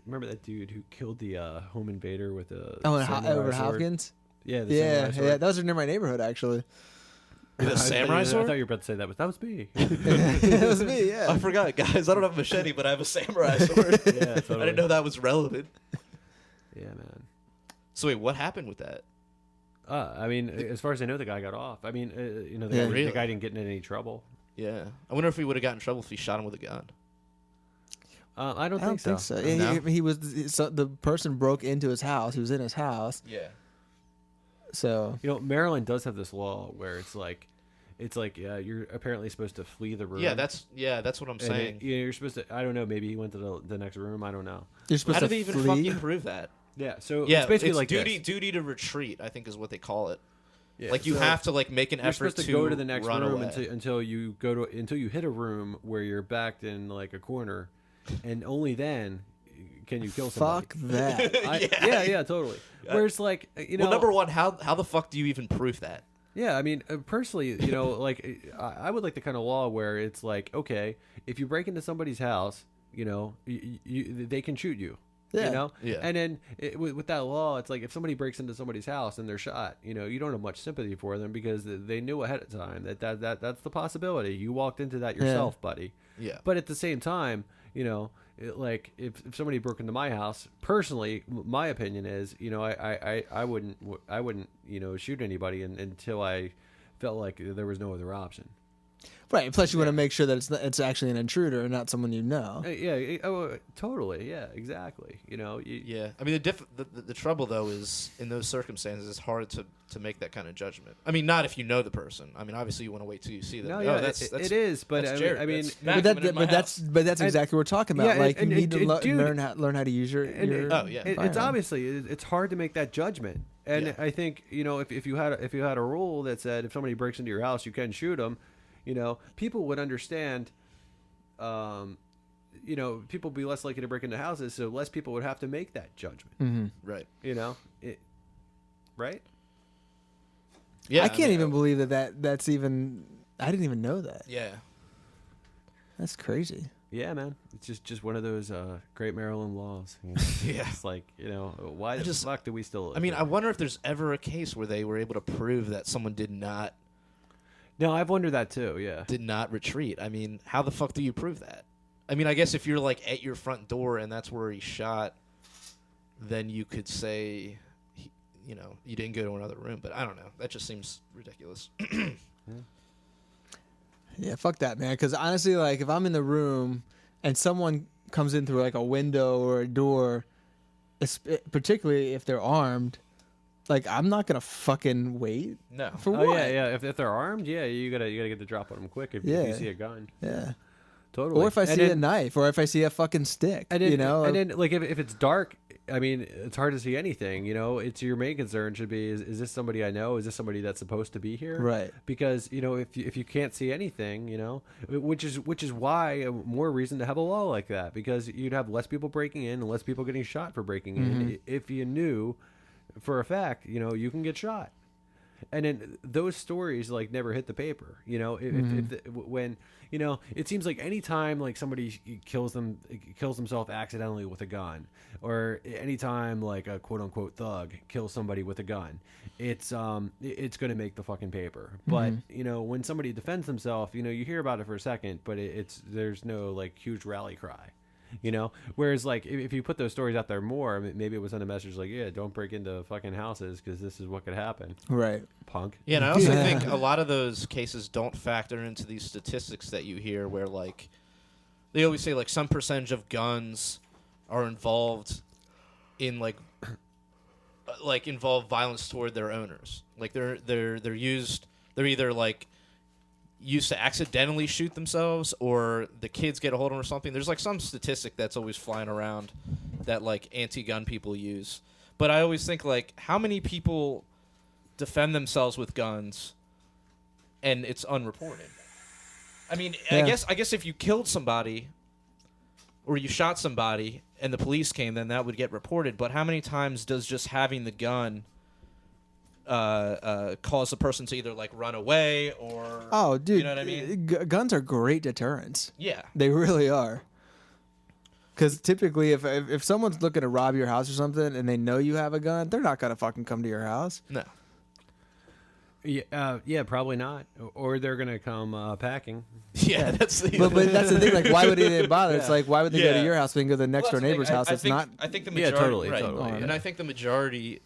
remember that dude who killed the home invader with a Oh, and samurai over sword? Hopkins? Yeah, the Yeah, samurai sword. yeah. Those are near my neighborhood, actually. With a samurai I sword? thought you were about to say that was me. That was me, yeah. I forgot, guys. I don't have a machete, but I have a samurai sword. Yeah, I totally. didn't know that was relevant. Yeah, man. So wait, what happened with that? I mean, as far as I know, the guy got off. I mean, the, Yeah. guy, Really? the guy didn't get in any trouble. Yeah. I wonder if he would have gotten in trouble if he shot him with a gun. I don't I don't think so. Yeah, No? the person broke into his house. He was in his house. Yeah. So Maryland does have this law where it's like you're apparently supposed to flee the room. Yeah, that's what I'm And saying. you're supposed to. I don't know. Maybe he went to the next room. I don't know. you're supposed How do to they even flee. fucking prove that? Yeah. So Yeah, it's basically like duty this. duty to retreat, I think is what they call it. Yeah, Like you so have to like make an You're effort supposed to go to the next run room away. until you hit a room where you're backed in like a corner, and only then can you kill somebody. Fuck that. Yeah, totally. Where it's like Well, number one, how the fuck do you even prove that? Yeah, I mean, personally, like I would like the kind of law where it's like, okay, if you break into somebody's house, they can shoot you. Yeah. Yeah. And then with that law, it's like if somebody breaks into somebody's house and they're shot, you don't have much sympathy for them because they knew ahead of time that's the possibility. You walked into that yourself, buddy. Yeah. But at the same time, like if somebody broke into my house, personally, my opinion is, I wouldn't shoot anybody until I felt like there was no other option. Right. Plus, you want to make sure that it's actually an intruder and not someone you know. Totally. Yeah, exactly. Yeah, I mean the trouble though is in those circumstances it's hard to make that kind of judgment. I mean, not if you know the person. I mean, obviously you want to wait till you see them. No, Oh, yeah, that's it is. But that's I Jared. mean, That's But, Matt coming in my house. that's exactly what we're talking about. Yeah, like and you need to dude, learn how to use your. Oh, yeah. it's firearm. obviously it's hard to make that judgment. And Yeah. I think if you had a rule that said if somebody breaks into your house you can shoot them, people would understand. People would be less likely to break into houses, so less people would have to make that judgment. Mm-hmm. Right. Right? Yeah. I can't even believe that's even. I didn't even know that. Yeah. That's crazy. Yeah, man. It's just one of those great Maryland laws. Yeah. It's like, why the fuck do we still? I mean, I wonder if there's ever a case where they were able to prove that someone did not No, I've wondered that too. Yeah. retreat. I mean, how the fuck do you prove that? I mean, I guess if you're like at your front door and that's where he shot, then you could say, you didn't go to another room. But I don't know. That just seems ridiculous. Yeah, fuck that, man. Because honestly, like if I'm in the room and someone comes in through like a window or a door, particularly if they're armed, like I'm not gonna fucking wait. No. For Oh what? yeah. If they're armed, yeah, you gotta get the drop on them quick if Yeah. you see a gun. Yeah. Totally. Or if I see a knife, or if I see a fucking stick, And then, like- and then like if it's dark, I mean, it's hard to see anything. It's your main concern should be is this somebody I know? Is this somebody that's supposed to be here? Right. Because if you can't see anything, which is why more reason to have a law like that, because you'd have less people breaking in and less people getting shot for breaking in if you knew for a fact you can get shot. And then those stories like never hit the paper, when it seems like anytime like somebody kills himself accidentally with a gun, or anytime like a quote unquote thug kills somebody with a gun, it's going to make the fucking paper. But when somebody defends themselves, you hear about it for a second, but there's no like huge rally cry. Whereas like if you put those stories out there more, maybe it was on a message like, yeah, don't break into fucking houses because this is what could happen, right. punk. Yeah, and I also think a lot of those cases don't factor into these statistics that you hear where, like, they always say, like, some percentage of guns are involved in, involve violence toward their owners. Like, they're either, like, used to accidentally shoot themselves or the kids get a hold of them or something. There's, like, some statistic that's always flying around that, like, anti-gun people use. But I always think, like, how many people defend themselves with guns and it's unreported? I mean, Yeah. I guess if you killed somebody or you shot somebody and the police came, then that would get reported. But how many times does just having the gun cause the person to either like run away or Oh, dude, you know what I mean? Guns are great deterrents. Yeah. They really are. Because typically, if someone's looking to rob your house or something and they know you have a gun, they're not gonna fucking come to your house. No. Yeah, probably not. Or they're gonna come packing. Yeah, that's the But that's the thing. Like, why would they even bother? It's like, why would they go to Yeah. your house? They can go to the next door Well, that's the neighbor's thing. house. It's not. I think the Yeah, majority, totally, And yeah. I think the majority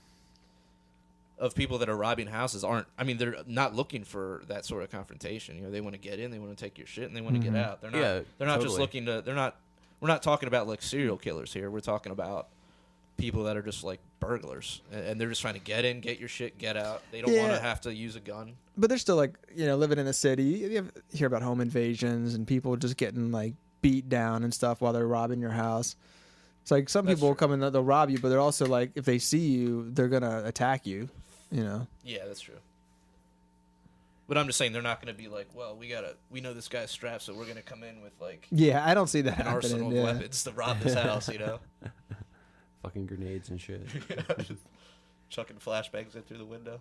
of people that are robbing houses aren't. I mean, they're not looking for that sort of confrontation. They want to get in, they want to take your shit, and they want to get out. They're not. Yeah, they're not just totally. looking to. They're not we're not talking about like serial killers here. We're talking about people that are just like burglars, and they're just trying to get in, get your shit, get out. They don't want to have to use a gun. But they're still like, living in a city. You hear about home invasions and people just getting like beat down and stuff while they're robbing your house. It's like some people will come in, they'll rob you, but they're also like, if they see you, they're gonna attack you. Yeah, that's true. But I'm just saying they're not going to be like, well, we know this guy's strapped, so we're going to come in with like I don't see that an arsenal of weapons to rob this house, Fucking grenades and shit. Just chucking flashbangs in through the window.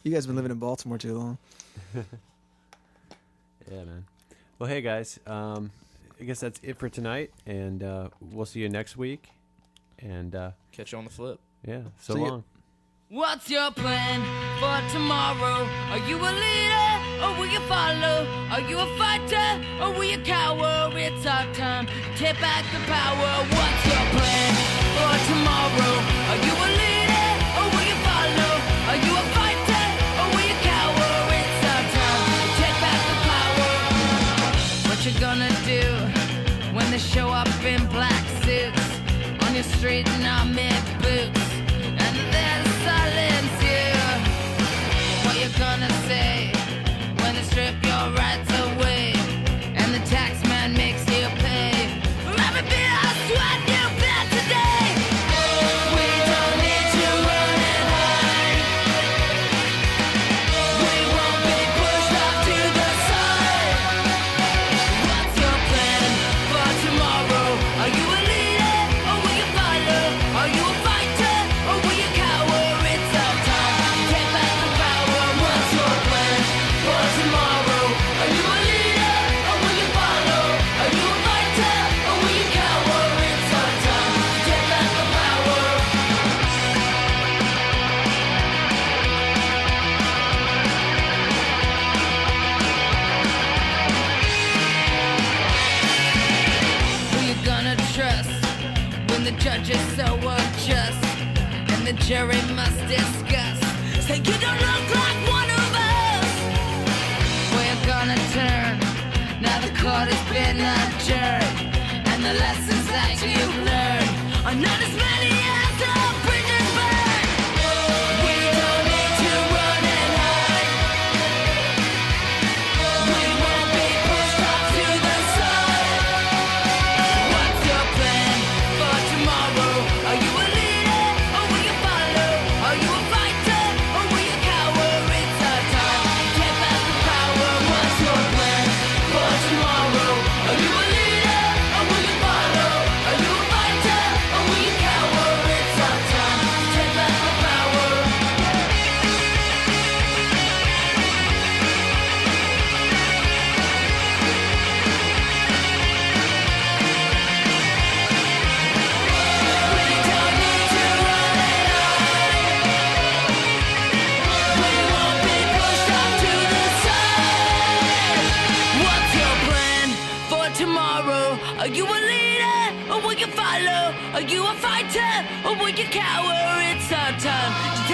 You guys been living in Baltimore too long. Yeah, man. Well, hey guys, I guess that's it for tonight, and we'll see you next week. And catch you on the flip. Yeah, so See ya. long. What's your plan for tomorrow? Are you a leader or will you follow? Are you a fighter or will you cower? It's our time to take back the power. What's your plan for tomorrow? Are you a leader or will you follow? Are you a fighter or will you cower? It's our time to take back the power. What you gonna do when they show up in black suits on your street in army boots? And there's silence here. What you gonna say when they strip your rights away and the tax man makes you pay for every bit of sweat you've had today? We don't need to run and hide. We won't be pushed off to the side. What's your plan for tomorrow? Are you a leader or will you follow? Are you a fighter or will you cower? It's our time to take back the power. What's your plan for tomorrow? Are you a leader or will you follow? Are you a fighter or will you cower? It's our time to take back the power. Who you gonna trust when the judge is so unjust and the jury must discuss? Say you don't look like one of us. Where you gonna turn? Now the court has been adjourned and the lessons that you've learned are not as many as the bridges burned. We don't need to run and hide. We won't be pushed off to the side. What's your plan for tomorrow? Are you a leader or will you follow? Are you a fighter or will you cower? It's our time to take back the power. What's your plan for tomorrow? Are you a leader or will you follow? Are you a fighter or will you cower? It's our time to take back the power. We don't need to run and hide. We won't be pushed off to the side. What's your plan for tomorrow? Are you a leader or will you follow? Are you a fighter or will you cower? It's our time to